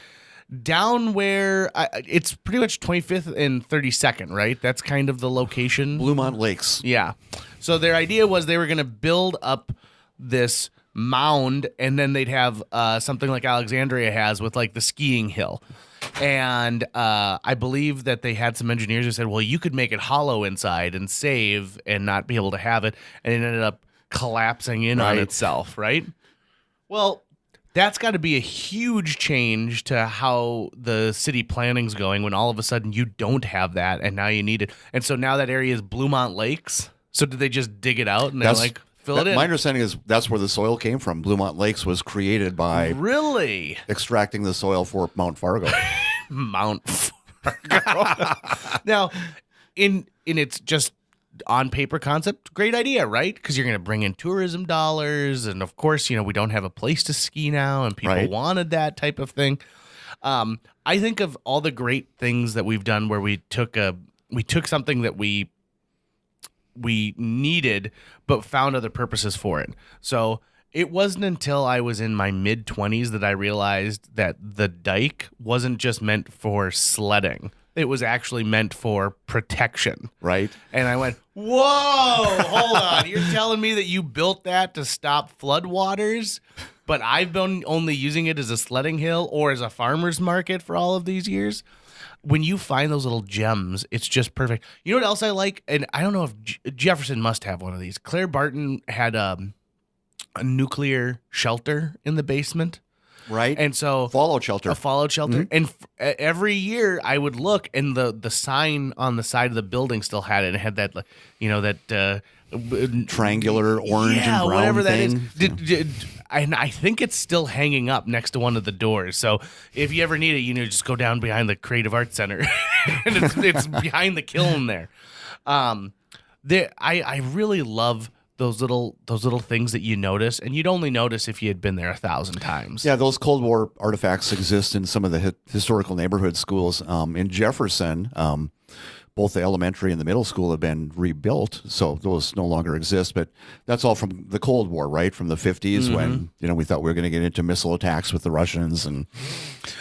down where it's pretty much 25th and 32nd, right? That's kind of the location. Bluemont Lakes. Yeah. So their idea was they were going to build up this mound, and then they'd have something like Alexandria has with like the skiing hill. And I believe that they had some engineers who said, well, you could make it hollow inside and save and not be able to have it. And it ended up collapsing in on itself, right? Well, that's got to be a huge change to how the city planning's going when all of a sudden you don't have that and now you need it. And so now that area is Bluemont Lakes. So did they just dig it out and they're like, fill it in? My understanding is that's where the soil came from. Bluemont Lakes was created by extracting the soil for Mount Fargo. Mount Fargo. Now, in its just on paper concept, great idea, right? Because you're going to bring in tourism dollars, and of course, we don't have a place to ski now, and people wanted that type of thing. I think of all the great things that we've done where we took something that we needed but found other purposes for it. So it wasn't until I was in my mid-20s that I realized that the dike wasn't just meant for sledding. It was actually meant for protection. Right. And I went, whoa, hold on. You're telling me that you built that to stop floodwaters, but I've been only using it as a sledding hill or as a farmer's market for all of these years? When you find those little gems, it's just perfect. You know what else I like? And I don't know if Jefferson must have one of these. Claire Barton had a nuclear shelter in the basement. Right. And so Fallout shelter. a fallout shelter. And every year I would look, and the sign on the side of the building still had it. It had that, like, that Triangular orange and brown whatever thing. that is. And I think it's still hanging up next to one of the doors. So if you ever need it, just go down behind the Creative Arts Center, and it's behind the kiln there. I really love those little things that you notice, and you'd only notice if you had been there 1,000 times. Yeah, those Cold War artifacts exist in some of the historical neighborhood schools. In Jefferson, both the elementary and the middle school have been rebuilt, so those no longer exist. But that's all from the Cold War, right? From the 50s, when we thought we were going to get into missile attacks with the Russians, and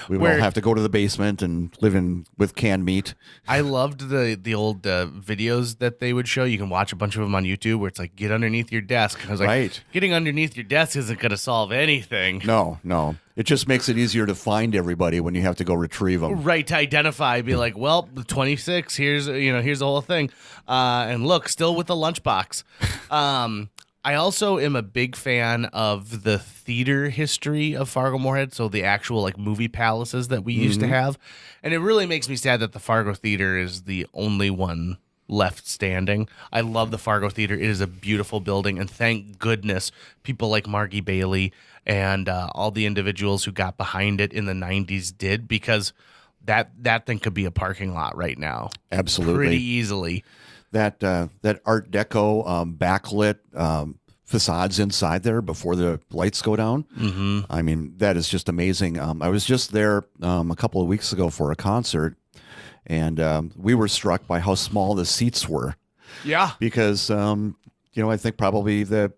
we would all have to go to the basement and live with canned meat. I loved the old videos that they would show. You can watch a bunch of them on YouTube where it's like, get underneath your desk. And I was like, Right. Getting underneath your desk isn't going to solve anything. No. It just makes it easier to find everybody when you have to go retrieve them. Right, to identify, be like, well, the 26, here's the whole thing. And look, still with the lunchbox. I also am a big fan of the theater history of Fargo Moorhead, so the actual like movie palaces that we used to have. And it really makes me sad that the Fargo Theater is the only one left standing. I love the Fargo Theater. It is a beautiful building, and thank goodness people like Margie Bailey and all the individuals who got behind it in the 90s did, because that thing could be a parking lot right now. Absolutely. Pretty easily. That Art Deco backlit facades inside there before the lights go down. Mm-hmm. I mean, that is just amazing. I was just there a couple of weeks ago for a concert, and we were struck by how small the seats were. Yeah. Because, I think probably the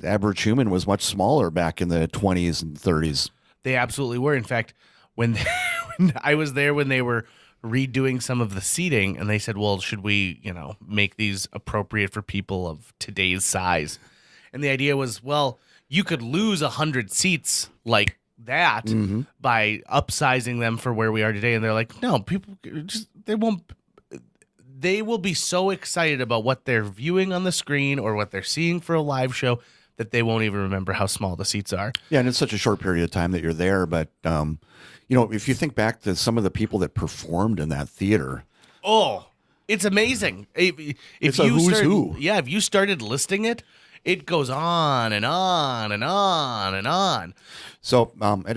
average human was much smaller back in the 20s and 30s. They absolutely were. In fact, when I was there when they were redoing some of the seating, and they said, well, should we, make these appropriate for people of today's size? And the idea was, well, you could lose 100 seats like that by upsizing them for where we are today. And they're like, no, people they will be so excited about what they're viewing on the screen or what they're seeing for a live show that they won't even remember how small the seats are. Yeah, and it's such a short period of time that you're there. But, if you think back to some of the people that performed in that theater. Oh, it's amazing. It's a who's who. Yeah, if you started listing it, it goes on and on and on and on. So at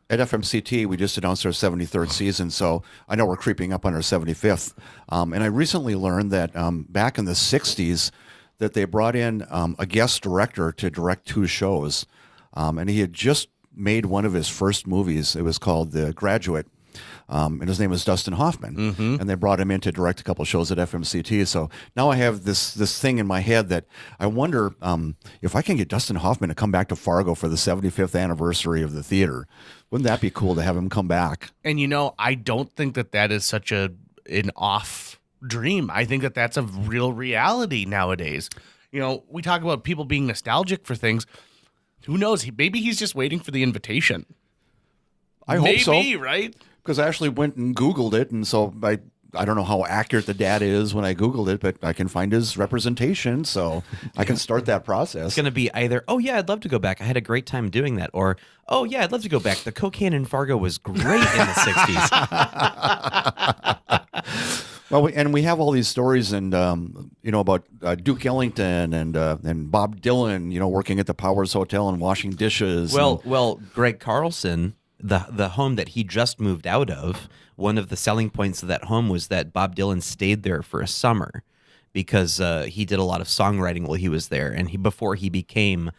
FMCT, we just announced our 73rd season, so I know we're creeping up on our 75th. And I recently learned that back in the 60s that they brought in a guest director to direct 2 shows. And he had just made one of his first movies. It was called The Graduate. And his name was Dustin Hoffman. And they brought him in to direct a couple shows at FMCT. So now I have this thing in my head that I wonder if I can get Dustin Hoffman to come back to Fargo for the 75th anniversary of the theater. Wouldn't that be cool to have him come back? And I don't think that is such an off dream. I think that that's a real reality nowadays. We talk about people being nostalgic for things. Who knows? Maybe he's just waiting for the invitation. I hope so. Maybe, right? Because I actually went and Googled it, and so I don't know how accurate the data is when I Googled it, but I can find his representation, so I can start that process. It's going to be either, oh, yeah, I'd love to go back. I had a great time doing that. Or, oh, yeah, I'd love to go back. The cocaine in Fargo was great in the 60s. Well, and we have all these stories, and about Duke Ellington and Bob Dylan, working at the Powers Hotel and washing dishes. Well, Greg Carlson, the home that he just moved out of, one of the selling points of that home was that Bob Dylan stayed there for a summer because he did a lot of songwriting while he was there, and before he became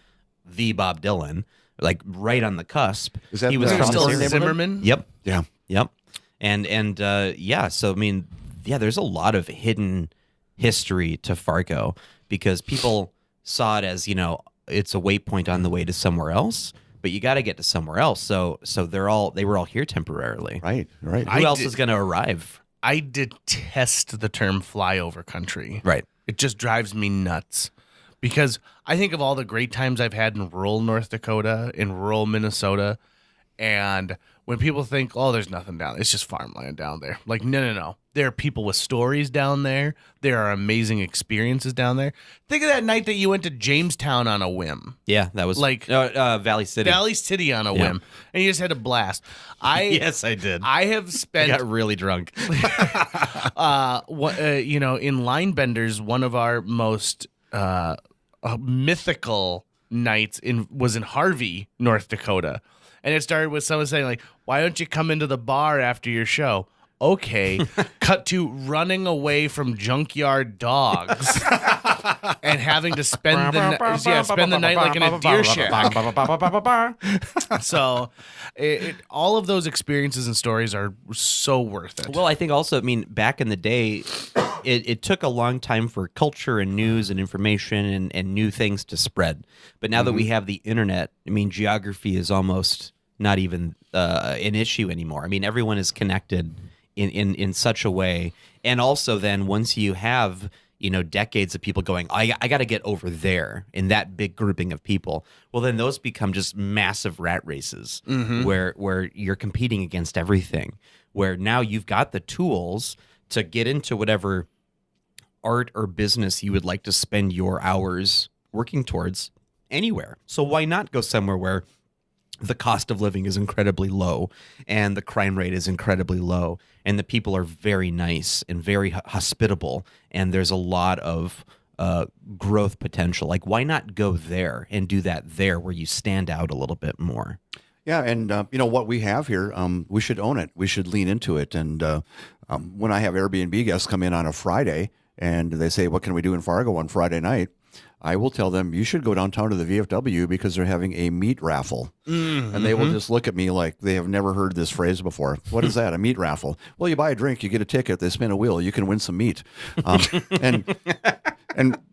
the Bob Dylan, like right on the cusp. Is that he was still Zimmerman? Yep. Yeah. Yep. And so I mean, yeah, there's a lot of hidden history to Fargo because people saw it as, it's a waypoint on the way to somewhere else, but you got to get to somewhere else. So they were all here temporarily. Right. Who else is going to arrive? I detest the term flyover country. Right. It just drives me nuts because I think of all the great times I've had in rural North Dakota, in rural Minnesota, And when people think, oh, there's nothing down there, it's just farmland down there. Like, no. There are people with stories down there. There are amazing experiences down there. Think of that night that you went to Jamestown on a whim. Yeah, that was Like Valley City. Valley City on a whim. And you just had a blast. Yes, I did. I have I spent got really drunk. in Line Benders, one of our most mythical nights was in Harvey, North Dakota. And it started with someone saying, like, why don't you come into the bar after your show? Okay. Cut to running away from junkyard dogs and having to spend the night like in a deer shack. So all of those experiences and stories are so worth it. Well, I think also, I mean, back in the day, it took a long time for culture and news and information and new things to spread. But now that we have the internet, I mean, geography is almost not even an issue anymore. I mean, everyone is connected in such a way. And also then once you have, decades of people going, I got to get over there in that big grouping of people. Well, then those become just massive rat races where you're competing against everything, where now you've got the tools to get into whatever art or business you would like to spend your hours working towards anywhere. So why not go somewhere where the cost of living is incredibly low and the crime rate is incredibly low and the people are very nice and very hospitable and there's a lot of growth potential. Like, why not go there and do that there where you stand out a little bit more? Yeah, and what we have here, we should own it. We should lean into it. And when I have Airbnb guests come in on a Friday and they say, what can we do in Fargo on Friday night? I will tell them, you should go downtown to the VFW because they're having a meat raffle. And they will just look at me like they have never heard this phrase before. What is that, a meat raffle? Well, you buy a drink, you get a ticket, they spin a wheel, you can win some meat. And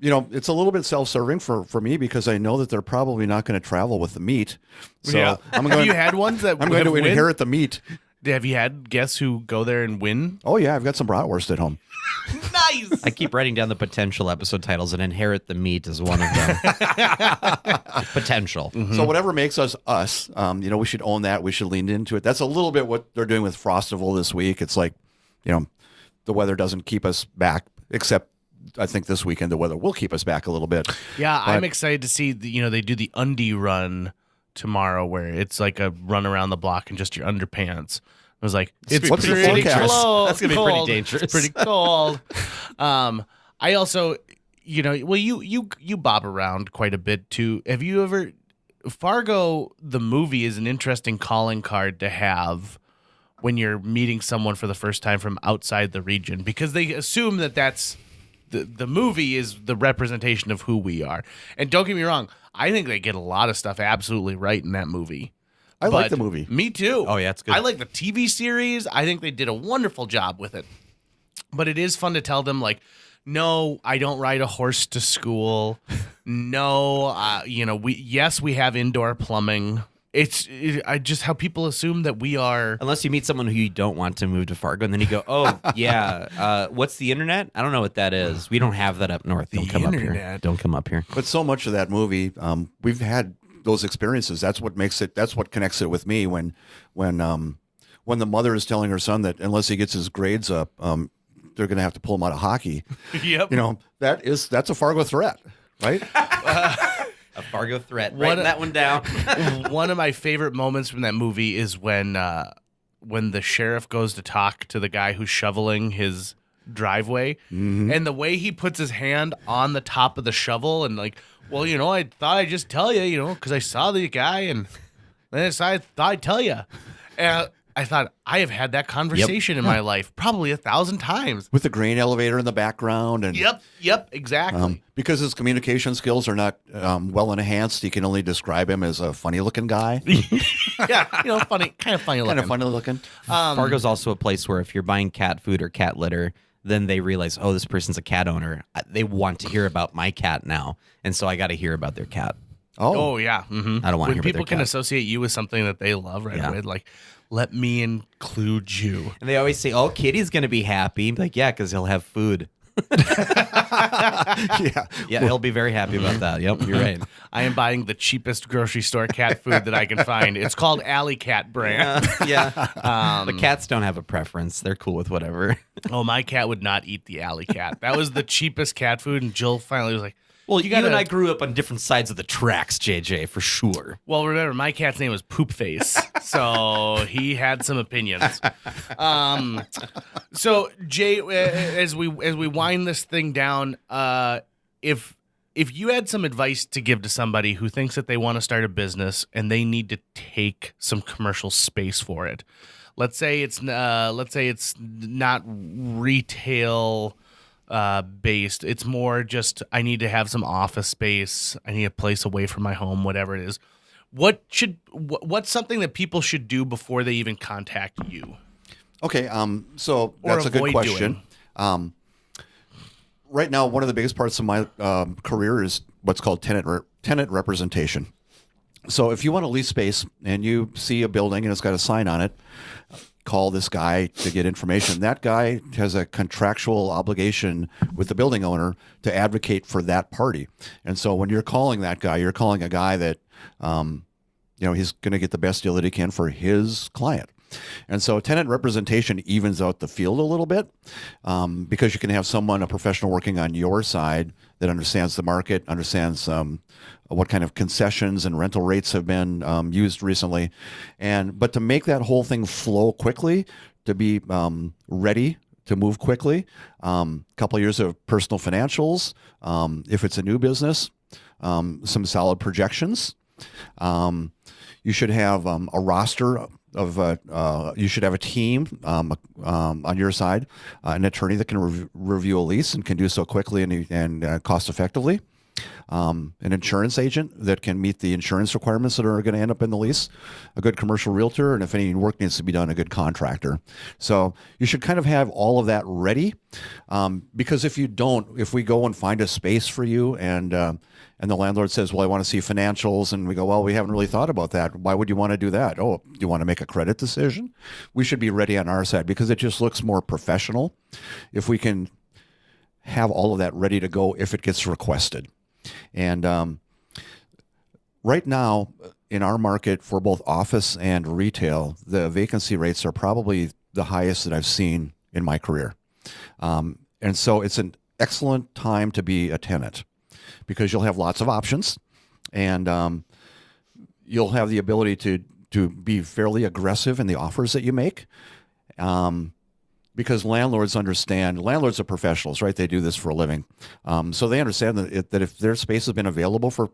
it's a little bit self-serving for me because I know that they're probably not going to travel with the meat. So Yeah. Have you had ones that I'm going to win? inherit the meat. Have you had guests who go there and win? Oh, yeah, I've got some bratwurst at home. Nice. I keep writing down the potential episode titles, and Inherit the Meat is one of them. Potential. So whatever makes us, we should own that. We should lean into it. That's a little bit what they're doing with Frostival this week. It's like, the weather doesn't keep us back, except I think this weekend the weather will keep us back a little bit. Yeah, I'm excited to see, they do the undie run tomorrow where it's like a run around the block in just your underpants. I was like, it's What's the pretty forecast? cold. That's gonna be pretty dangerous. It's pretty cold. I also, you bob around quite a bit too. Have you ever, Fargo, the movie is an interesting calling card to have when you're meeting someone for the first time from outside the region, because they assume that that's the movie is the representation of who we are. And don't get me wrong, I think they get a lot of stuff absolutely right in that movie. I like the movie. Me too. Oh, yeah, it's good. I like the TV series. I think they did a wonderful job with it. But it is fun to tell them, like, no, I don't ride a horse to school. No, we have indoor plumbing. I just how people assume that we are. Unless you meet someone who you don't want to move to Fargo, and then you go, oh, yeah, what's the internet? I don't know what that is. We don't have that up north. Don't come up here. Don't come up here. But so much of that movie, we've had those experiences. That's what makes it. That's what connects it with me. When the mother is telling her son that unless he gets his grades up, they're going to have to pull him out of hockey. Yep. That's a Fargo threat, right? A Fargo threat. Writing that one down. One of my favorite moments from that movie is when the sheriff goes to talk to the guy who's shoveling his driveway, and the way he puts his hand on the top of the shovel and like, well, I thought I'd just tell you, because I saw the guy and then I thought I'd tell you. And I thought I have had that conversation in my life probably 1,000 times. With the grain elevator in the background. And Yep, exactly. Because his communication skills are not well enhanced, he can only describe him as a funny-looking guy. Yeah, funny, kind of funny looking. Kind of funny-looking. Fargo's also a place where if you're buying cat food or cat litter, then they realize, oh, this person's a cat owner. They want to hear about my cat now, and so I got to hear about their cat. Oh yeah. Mm-hmm. I don't want to hear when about people their can cat. associate you with something that they love right away, like, let me include you. And they always say, oh, Kitty's going to be happy. I'm like, yeah, because he'll have food. Yeah. Yeah, he'll be very happy about that. Yep, you're right. I am buying the cheapest grocery store cat food that I can find. It's called Alley Cat brand. Yeah. The cats don't have a preference. They're cool with whatever. Oh, my cat would not eat the Alley Cat. That was the cheapest cat food, and Jill finally was like, Well, you and I grew up on different sides of the tracks, JJ, for sure. well, remember, my cat's name was Poop Face, so he had some opinions. So, Jay, as we wind this thing down, if you had some advice to give to somebody who thinks that they want to start a business and they need to take some commercial space for it, let's say it's not retail based. It's more just I need to have some office space. I need a place away from my home, whatever it is. What's something that people should do before they even contact you? Okay, so Or that's a good avoid question. Right now, one of the biggest parts of my career is what's called tenant representation. So if you want to lease space and you see a building and it's got a sign on it, call this guy to get information. That guy has a contractual obligation with the building owner to advocate for that party. And so when you're calling that guy, you're calling a guy that, he's going to get the best deal that he can for his client. And so tenant representation evens out the field a little bit because you can have a professional working on your side that understands the market, understands what kind of concessions and rental rates have been used recently. But to make that whole thing flow quickly, to be ready to move quickly, a couple of years of personal financials, if it's a new business, some solid projections. You should have a roster you should have a team on your side, an attorney that can review a lease and can do so quickly and cost effectively. An insurance agent that can meet the insurance requirements that are going to end up in the lease, a good commercial realtor, and if any work needs to be done, a good contractor. So you should kind of have all of that ready, because if we go and find a space for you and the landlord says, well, I want to see financials, and we go, well, we haven't really thought about that. Why would you want to do that? Oh, you want to make a credit decision? We should be ready on our side because it just looks more professional if we can have all of that ready to go if it gets requested. And right now, in our market for both office and retail, the vacancy rates are probably the highest that I've seen in my career. And so it's an excellent time to be a tenant because you'll have lots of options and you'll have the ability to be fairly aggressive in the offers that you make. Because landlords are professionals, right? They do this for a living. So they understand that if their space has been available for,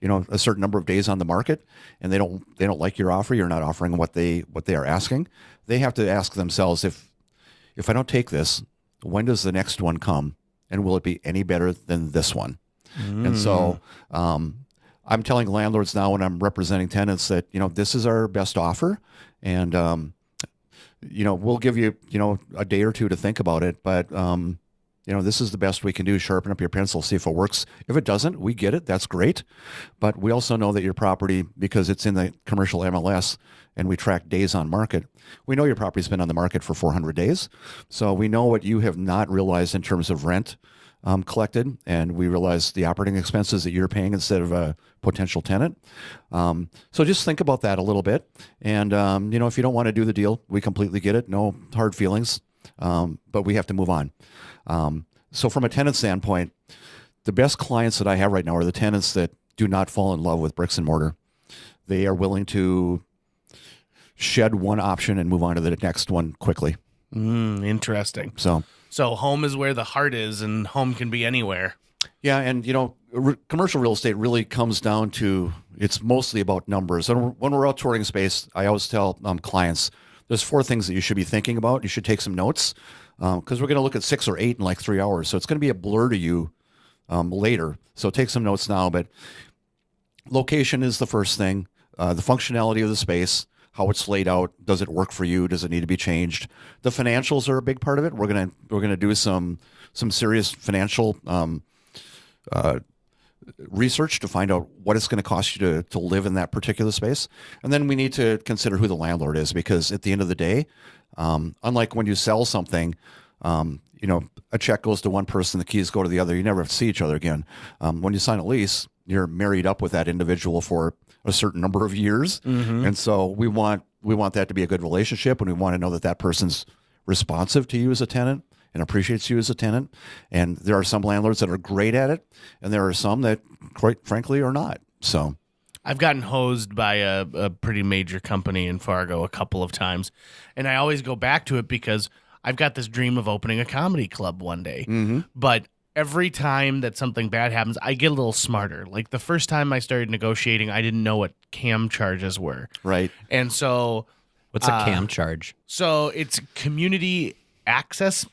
a certain number of days on the market and they don't like your offer, you're not offering what they are asking, they have to ask themselves, if I don't take this, when does the next one come? And will it be any better than this one? And so I'm telling landlords now when I'm representing tenants that, this is our best offer. And, we'll give you, a day or two to think about it, but, this is the best we can do. Sharpen up your pencil, see if it works. If it doesn't, we get it. That's great. But we also know that your property, because it's in the commercial MLS and we track days on market, we know your property's been on the market for 400 days. So we know what you have not realized in terms of rent collected, and we realize the operating expenses that you're paying instead of a potential tenant. So just think about that a little bit. And, if you don't want to do the deal, we completely get it. No hard feelings, but we have to move on. So from a tenant standpoint, the best clients that I have right now are the tenants that do not fall in love with bricks and mortar. They are willing to shed one option and move on to the next one quickly. Interesting. So home is where the heart is, and home can be anywhere. Yeah, and commercial real estate really comes down to, it's mostly about numbers. And when we're out touring space, I always tell clients, there's 4 things that you should be thinking about. You should take some notes because we're going to look at 6 or 8 in like 3 hours. So it's going to be a blur to you later. So take some notes now. But location is the first thing. The functionality of the space, how it's laid out. Does it work for you? Does it need to be changed? The financials are a big part of it. We're gonna do some serious financial research to find out what it's going to cost you to live in that particular space. And then we need to consider who the landlord is, because at the end of the day, unlike when you sell something, a check goes to one person, the keys go to the other. You never have to see each other again. When you sign a lease, you're married up with that individual for a certain number of years. And so we want that to be a good relationship, and we want to know that that person's responsive to you as a tenant and appreciates you as a tenant. And there are some landlords that are great at it, and there are some that, quite frankly, are not. So I've gotten hosed by a pretty major company in Fargo a couple of times, and I always go back to it because I've got this dream of opening a comedy club one day. But every time that something bad happens, I get a little smarter. Like the first time I started negotiating, I didn't know what CAM charges were. Right. And so... What's a CAM charge? So it's community access.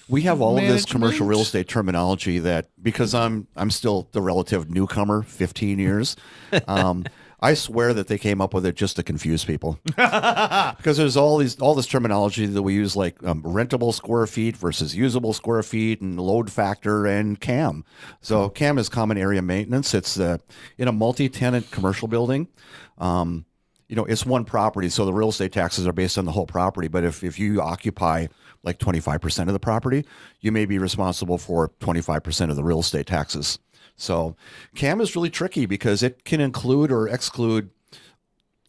We have all of this management? commercial real estate terminology that, because I'm still the relative newcomer, 15 years, I swear that they came up with it just to confuse people. Because there's all this terminology that we use, like rentable square feet versus usable square feet, and load factor, and CAM. So CAM is common area maintenance. It's in a multi-tenant commercial building. It's one property, so the real estate taxes are based on the whole property. But if you occupy like 25% of the property, you may be responsible for 25% of the real estate taxes. So CAM is really tricky because it can include or exclude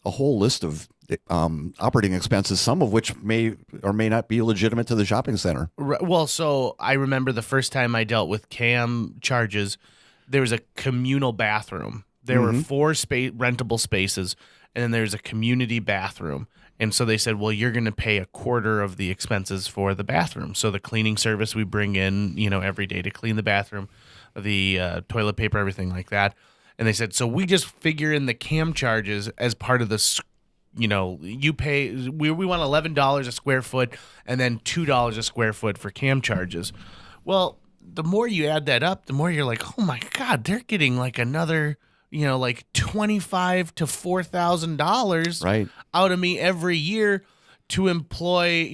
a whole list of operating expenses, some of which may or may not be legitimate to the shopping center. Well, so I remember the first time I dealt with CAM charges, there was a communal bathroom. There were 4 rentable spaces, and then there's a community bathroom. And so they said, well, you're going to pay a quarter of the expenses for the bathroom. So the cleaning service we bring in, every day to clean the bathroom, the toilet paper, everything like that. And they said, so we just figure in the CAM charges as part of this, you pay, we want $11 a square foot and then $2 a square foot for CAM charges. Well, the more you add that up, the more you're like, oh my God, they're getting like another... like $25,000 to $4,000 out of me every year to employ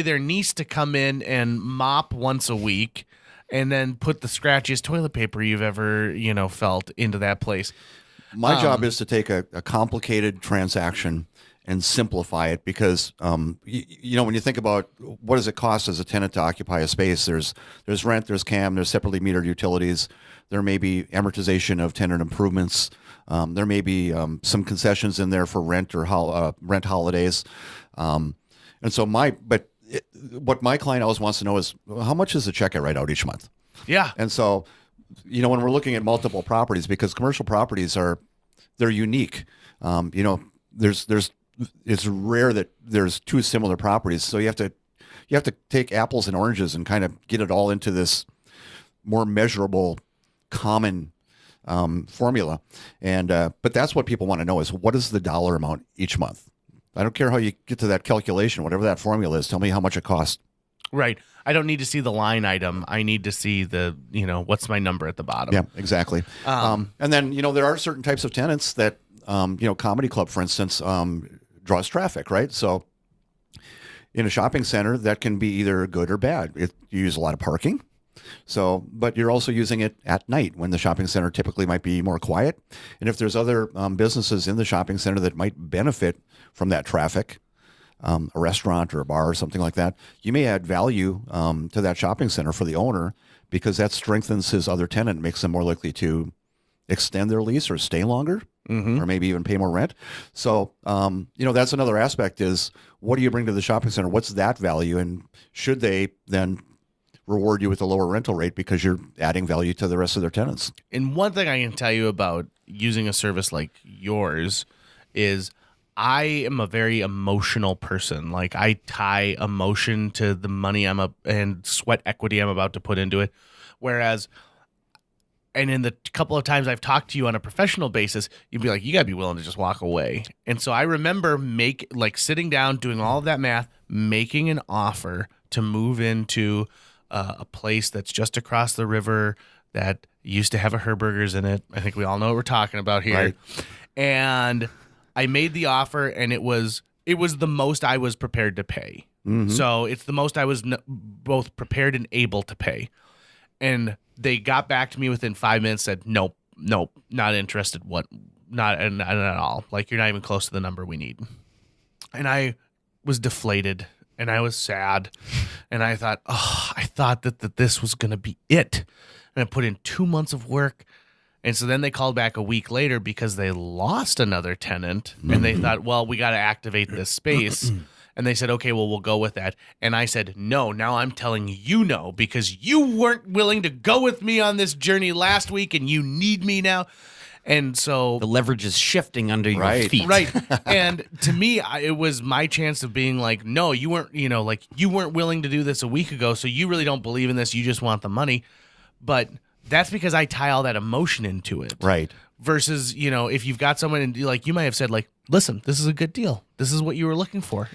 their niece to come in and mop once a week and then put the scratchiest toilet paper you've ever, felt into that place. My job is to take a complicated transaction and simplify it because, when you think about what does it cost as a tenant to occupy a space, there's rent, there's CAM, there's separately metered utilities. There may be amortization of tenant improvements. There may be some concessions in there for rent or rent holidays. And so what my client always wants to know is how much is the check I write out each month? Yeah. And so, when we're looking at multiple properties, because commercial properties they're unique. It's rare that there's 2 similar properties. So you have to take apples and oranges and kind of get it all into this more measurable common formula. And but that's what people want to know is what is the dollar amount each month? I don't care how you get to that calculation, whatever that formula is, tell me how much it costs. Right. I don't need to see the line item. I need to see the, what's my number at the bottom. Yeah, exactly. And then, there are certain types of tenants that, comedy club, for instance, draws traffic, right? So in a shopping center, that can be either good or bad. You use a lot of parking. So, but you're also using it at night when the shopping center typically might be more quiet. And if there's other businesses in the shopping center that might benefit from that traffic, a restaurant or a bar or something like that, you may add value to that shopping center for the owner because that strengthens his other tenant, makes them more likely to extend their lease or stay longer, or maybe even pay more rent. So, that's another aspect is what do you bring to the shopping center? What's that value? And should they then reward you with a lower rental rate because you're adding value to the rest of their tenants? And one thing I can tell you about using a service like yours is I am a very emotional person. Like I tie emotion to the money and sweat equity I'm about to put into it. Whereas, and in the couple of times I've talked to you on a professional basis, you'd be like, you gotta be willing to just walk away. And so I remember sitting down, doing all of that math, making an offer to move into a place that's just across the river that used to have a Herberger's in it. I think we all know what we're talking about here. Right. And I made the offer, and it was the most I was prepared to pay. So it's the most I was both prepared and able to pay. And they got back to me within 5 minutes, said, nope, not interested. Not at all. Like, you're not even close to the number we need. And I was deflated. and I was sad. And I thought, that this was going to be it. And I put in 2 months of work. And so then they called back a week later because they lost another tenant. And they thought, well, we got to activate this space. And they said, okay, well, we'll go with that. And I said, no, now I'm telling you no, because you weren't willing to go with me on this journey last week and you need me now. And so The leverage is shifting under your feet. Right. And to me, it was my chance of being like, no, you weren't, you weren't willing to do this a week ago. So you really don't believe in this. You just want the money. But that's because I tie all that emotion into it. Right. Versus, if you've got someone and you might have said like, listen, this is a good deal. This is what you were looking for.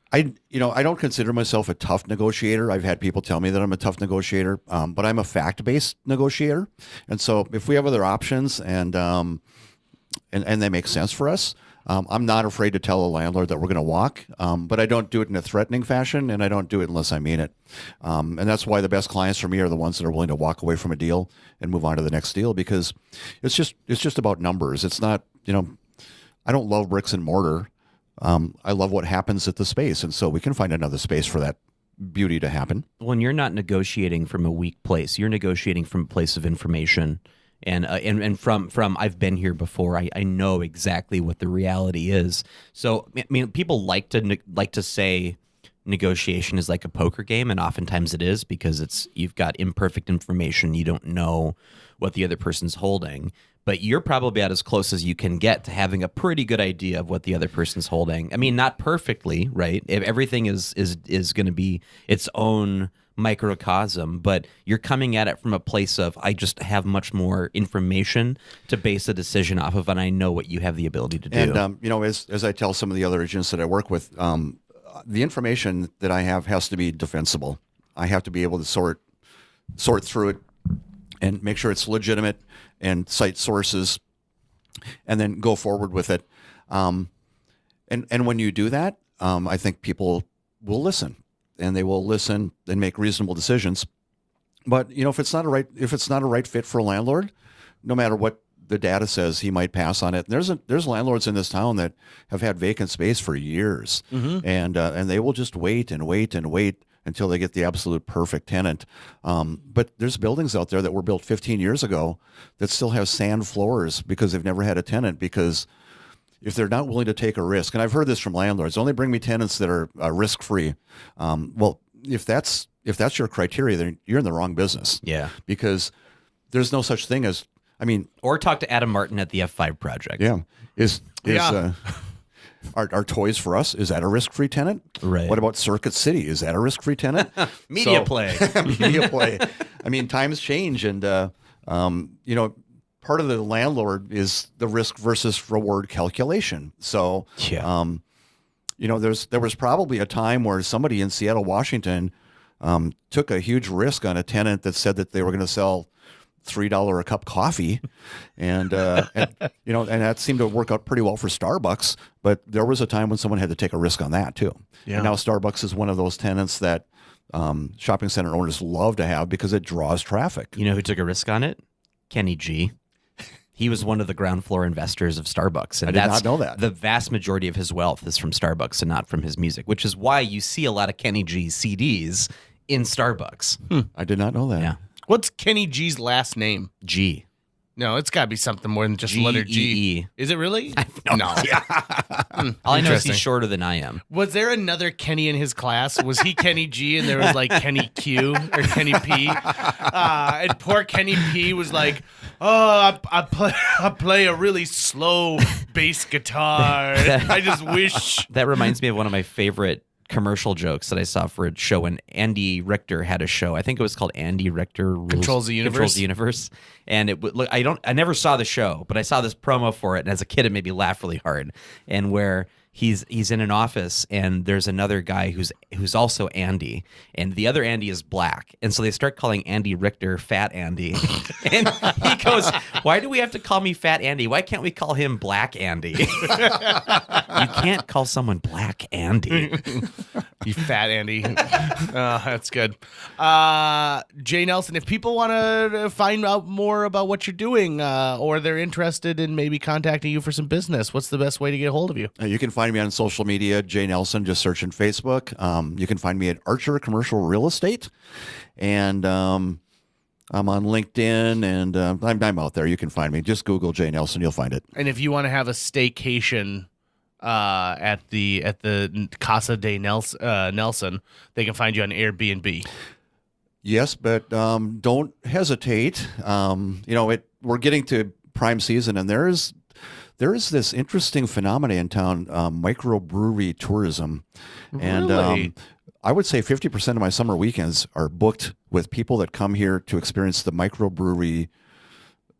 I don't consider myself a tough negotiator. I've had people tell me that I'm a tough negotiator, but I'm a fact-based negotiator. And so if we have other options and they make sense for us, I'm not afraid to tell a landlord that we're going to walk, but I don't do it in a threatening fashion, and I don't do it unless I mean it. And that's why the best clients for me are the ones that are willing to walk away from a deal and move on to the next deal, because it's just about numbers. It's not, I don't love bricks and mortar. I love what happens at the space, and so we can find another space for that beauty to happen. When you're not negotiating from a weak place, you're negotiating from a place of information. And from I've been here before. I know exactly what the reality is. So I mean, people like to say negotiation is like a poker game, and oftentimes it is, because you've got imperfect information. You don't know what the other person's holding, but you're probably about as close as you can get to having a pretty good idea of what the other person's holding. I mean, not perfectly, right? If everything is going to be its own microcosm, but you're coming at it from a place of, I just have much more information to base a decision off of, and I know what you have the ability to do. And as I tell some of the other agents that I work with, the information that I have has to be defensible. I have to be able to sort through it and make sure it's legitimate and cite sources, and then go forward with it. And when you do that, I think people will listen. And they will listen and make reasonable decisions. But if it's not a right fit for a landlord, no matter what the data says, he might pass on it. There's landlords in this town that have had vacant space for years, and they will just wait and wait and wait until they get the absolute perfect tenant. But there's buildings out there that were built 15 years ago that still have sand floors because they've never had a tenant, because if they're not willing to take a risk, and I've heard this from landlords, only bring me tenants that are risk-free. Well, if that's your criteria, then you're in the wrong business. Yeah. Because there's no such thing as, or talk to Adam Martin at the F5 Project. Yeah. Are Toys for Us, is that a risk-free tenant? Right. What about Circuit City? Is that a risk-free tenant? Media play. Media play. Times change, and part of the landlord is the risk versus reward calculation. So, yeah. There was probably a time where somebody in Seattle, Washington, took a huge risk on a tenant that said that they were going to sell $3 a cup coffee, and that seemed to work out pretty well for Starbucks. But there was a time when someone had to take a risk on that too. Yeah. And now Starbucks is one of those tenants that shopping center owners love to have because it draws traffic. You know who took a risk on it? Kenny G. He was one of the ground floor investors of Starbucks. And I did not know that. The vast majority of his wealth is from Starbucks and not from his music, which is why you see a lot of Kenny G CDs in Starbucks. I did not know that. Yeah. What's Kenny G's last name? G. No, it's got to be something more than just the letter G. G-E-E. Is it really? No. All I know is he's shorter than I am. Was there another Kenny in his class? Was he Kenny G and there was like Kenny Q or Kenny P? And poor Kenny P was like, oh, I play a really slow bass guitar. I just wish. That reminds me of one of my favorite commercial jokes that I saw for a show when Andy Richter had a show. I think it was called Andy Richter Controls the Universe. And it look, I never saw the show, but I saw this promo for it, and as a kid it made me laugh really hard. And where he's in an office and there's another guy who's also Andy, and the other Andy is black, and so they start calling Andy Richter Fat Andy. And he goes, "Why do we have to call me Fat Andy? Why can't we call him Black Andy?" You can't call someone Black Andy. You fat Andy. That's good. Jay Nelson, if people want to find out more about what you're doing or they're interested in maybe contacting you for some business, what's the best way to get a hold of you? You can find me on social media, Jay Nelson, just search in Facebook. You can find me at Archer Commercial Real Estate. And I'm on LinkedIn, and I'm out there. You can find me. Just Google Jay Nelson. You'll find it. And if you want to have a staycation at the Casa de Nelson, they can find you on Airbnb. Yes, but don't hesitate. We're getting to prime season, and there is this interesting phenomenon in town, microbrewery tourism. Really? And I would say 50% of my summer weekends are booked with people that come here to experience the microbrewery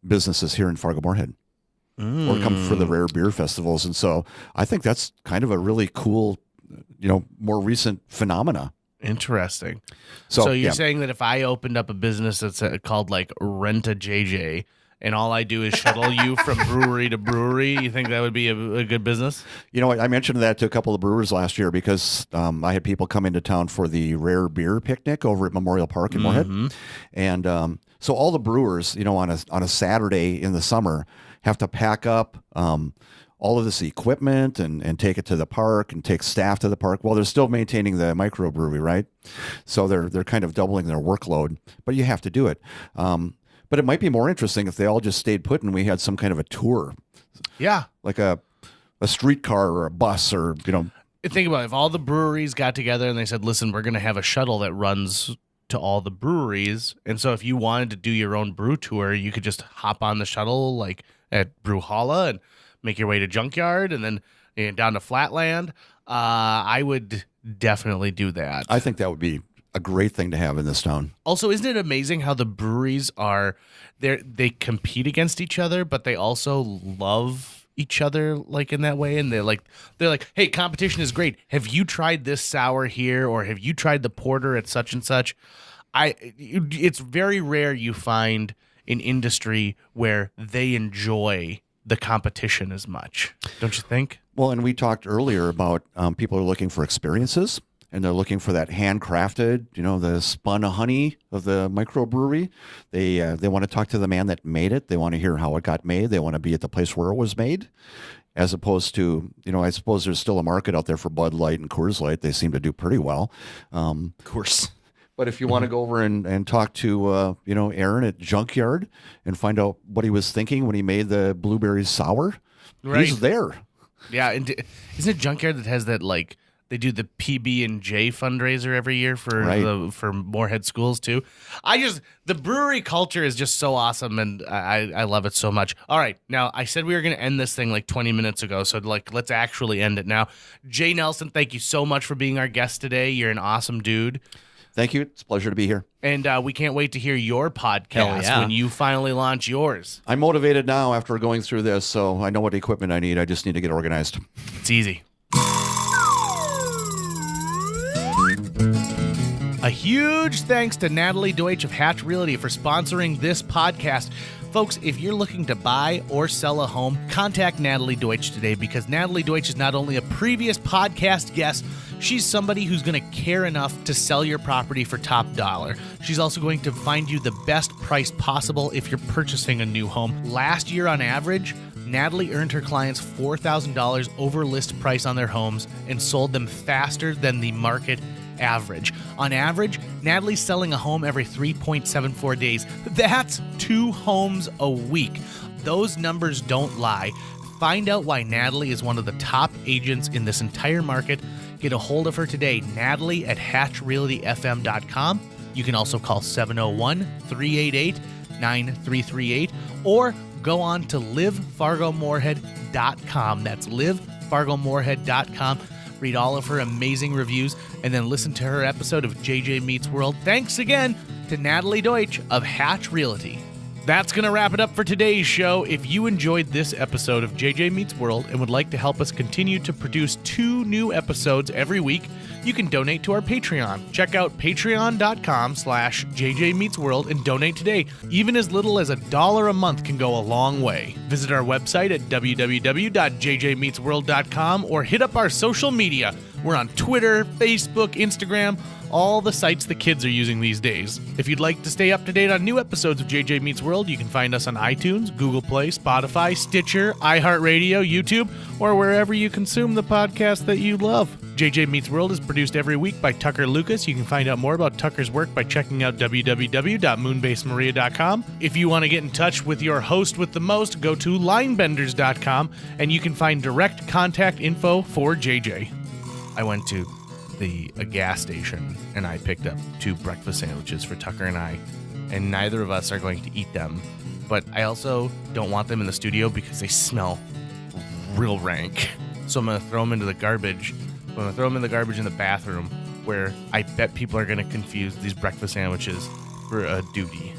businesses here in Fargo-Moorhead. Or come for the rare beer festivals. And so I think that's kind of a really cool, more recent phenomena. Interesting. So you're saying that if I opened up a business that's called like Rent a JJ, and all I do is shuttle you from brewery to brewery, you think that would be a good business? I mentioned that to a couple of brewers last year because I had people come into town for the rare beer picnic over at Memorial Park in Moorhead. And so all the brewers, on a Saturday in the summer, have to pack up all of this equipment and take it to the park and take staff to the park while they're still maintaining the microbrewery, right? So they're kind of doubling their workload, but you have to do it. But it might be more interesting if they all just stayed put and we had some kind of a tour. Yeah. Like a streetcar or a bus or, Think about it. If all the breweries got together and they said, listen, we're going to have a shuttle that runs to all the breweries. And so if you wanted to do your own brew tour, you could just hop on the shuttle like at Brewhalla and make your way to Junkyard and then down to Flatland. I would definitely do that. I think that would be a great thing to have in this town. Also, isn't it amazing how the breweries they compete against each other, but they also love each other like in that way, and they're like, hey, competition is great. Have you tried this sour here, or have you tried the porter at such and such? It's very rare you find an industry where they enjoy the competition as much, don't you think? Well, and we talked earlier about people are looking for experiences, and they're looking for that handcrafted, the spun honey of the microbrewery. They want to talk to the man that made it. They want to hear how it got made. They want to be at the place where it was made, as opposed to, I suppose there's still a market out there for Bud Light and Coors Light. They seem to do pretty well. Of course. But if you want to go over and talk to, Aaron at Junkyard and find out what he was thinking when he made the blueberry sour, right. He's there. Yeah, and isn't it Junkyard that has that, like, they do the PB&J fundraiser every year for Moorhead schools too? The brewery culture is just so awesome, and I love it so much. All right, now I said we were going to end this thing like 20 minutes ago, so let's actually end it now. Jay Nelson, thank you so much for being our guest today. You're an awesome dude. Thank you. It's a pleasure to be here. And we can't wait to hear your podcast when you finally launch yours. I'm motivated now after going through this, so I know what equipment I need. I just need to get organized. It's easy. A huge thanks to Natalie Deutsch of Hatch Realty for sponsoring this podcast. Folks, if you're looking to buy or sell a home, contact Natalie Deutsch today, because Natalie Deutsch is not only a previous podcast guest, she's somebody who's going to care enough to sell your property for top dollar. She's also going to find you the best price possible if you're purchasing a new home. Last year, on average, Natalie earned her clients $4,000 over list price on their homes and sold them faster than the market average. On average, Natalie's selling a home every 3.74 days. That's 2 homes a week. Those numbers don't lie. Find out why Natalie is one of the top agents in this entire market. Get a hold of her today, Natalie at hatchrealtyfm.com. You can also call 701-388-9338 or go on to livefargomoorhead.com. That's livefargomoorhead.com. Read all of her amazing reviews and then listen to her episode of JJ Meets World. Thanks again to Natalie Deutsch of Hatch Realty. That's going to wrap it up for today's show. If you enjoyed this episode of JJ Meets World and would like to help us continue to produce 2 new episodes every week, you can donate to our Patreon. Check out patreon.com/JJ Meets World and donate today. Even as little as $1 a month can go a long way. Visit our website at www.jjmeetsworld.com or hit up our social media. We're on Twitter, Facebook, Instagram, all the sites the kids are using these days. If you'd like to stay up to date on new episodes of JJ Meets World, you can find us on iTunes, Google Play, Spotify, Stitcher, iHeartRadio, YouTube, or wherever you consume the podcast that you love. JJ Meets World is produced every week by Tucker Lucas. You can find out more about Tucker's work by checking out www.moonbasemaria.com. If you want to get in touch with your host with the most, go to linebenders.com, and you can find direct contact info for JJ. I went to a gas station and I picked up 2 breakfast sandwiches for Tucker and I, and neither of us are going to eat them. But I also don't want them in the studio because they smell real rank. So I'm going to throw them into the garbage. I'm going to throw them in the garbage in the bathroom, where I bet people are going to confuse these breakfast sandwiches for a duty.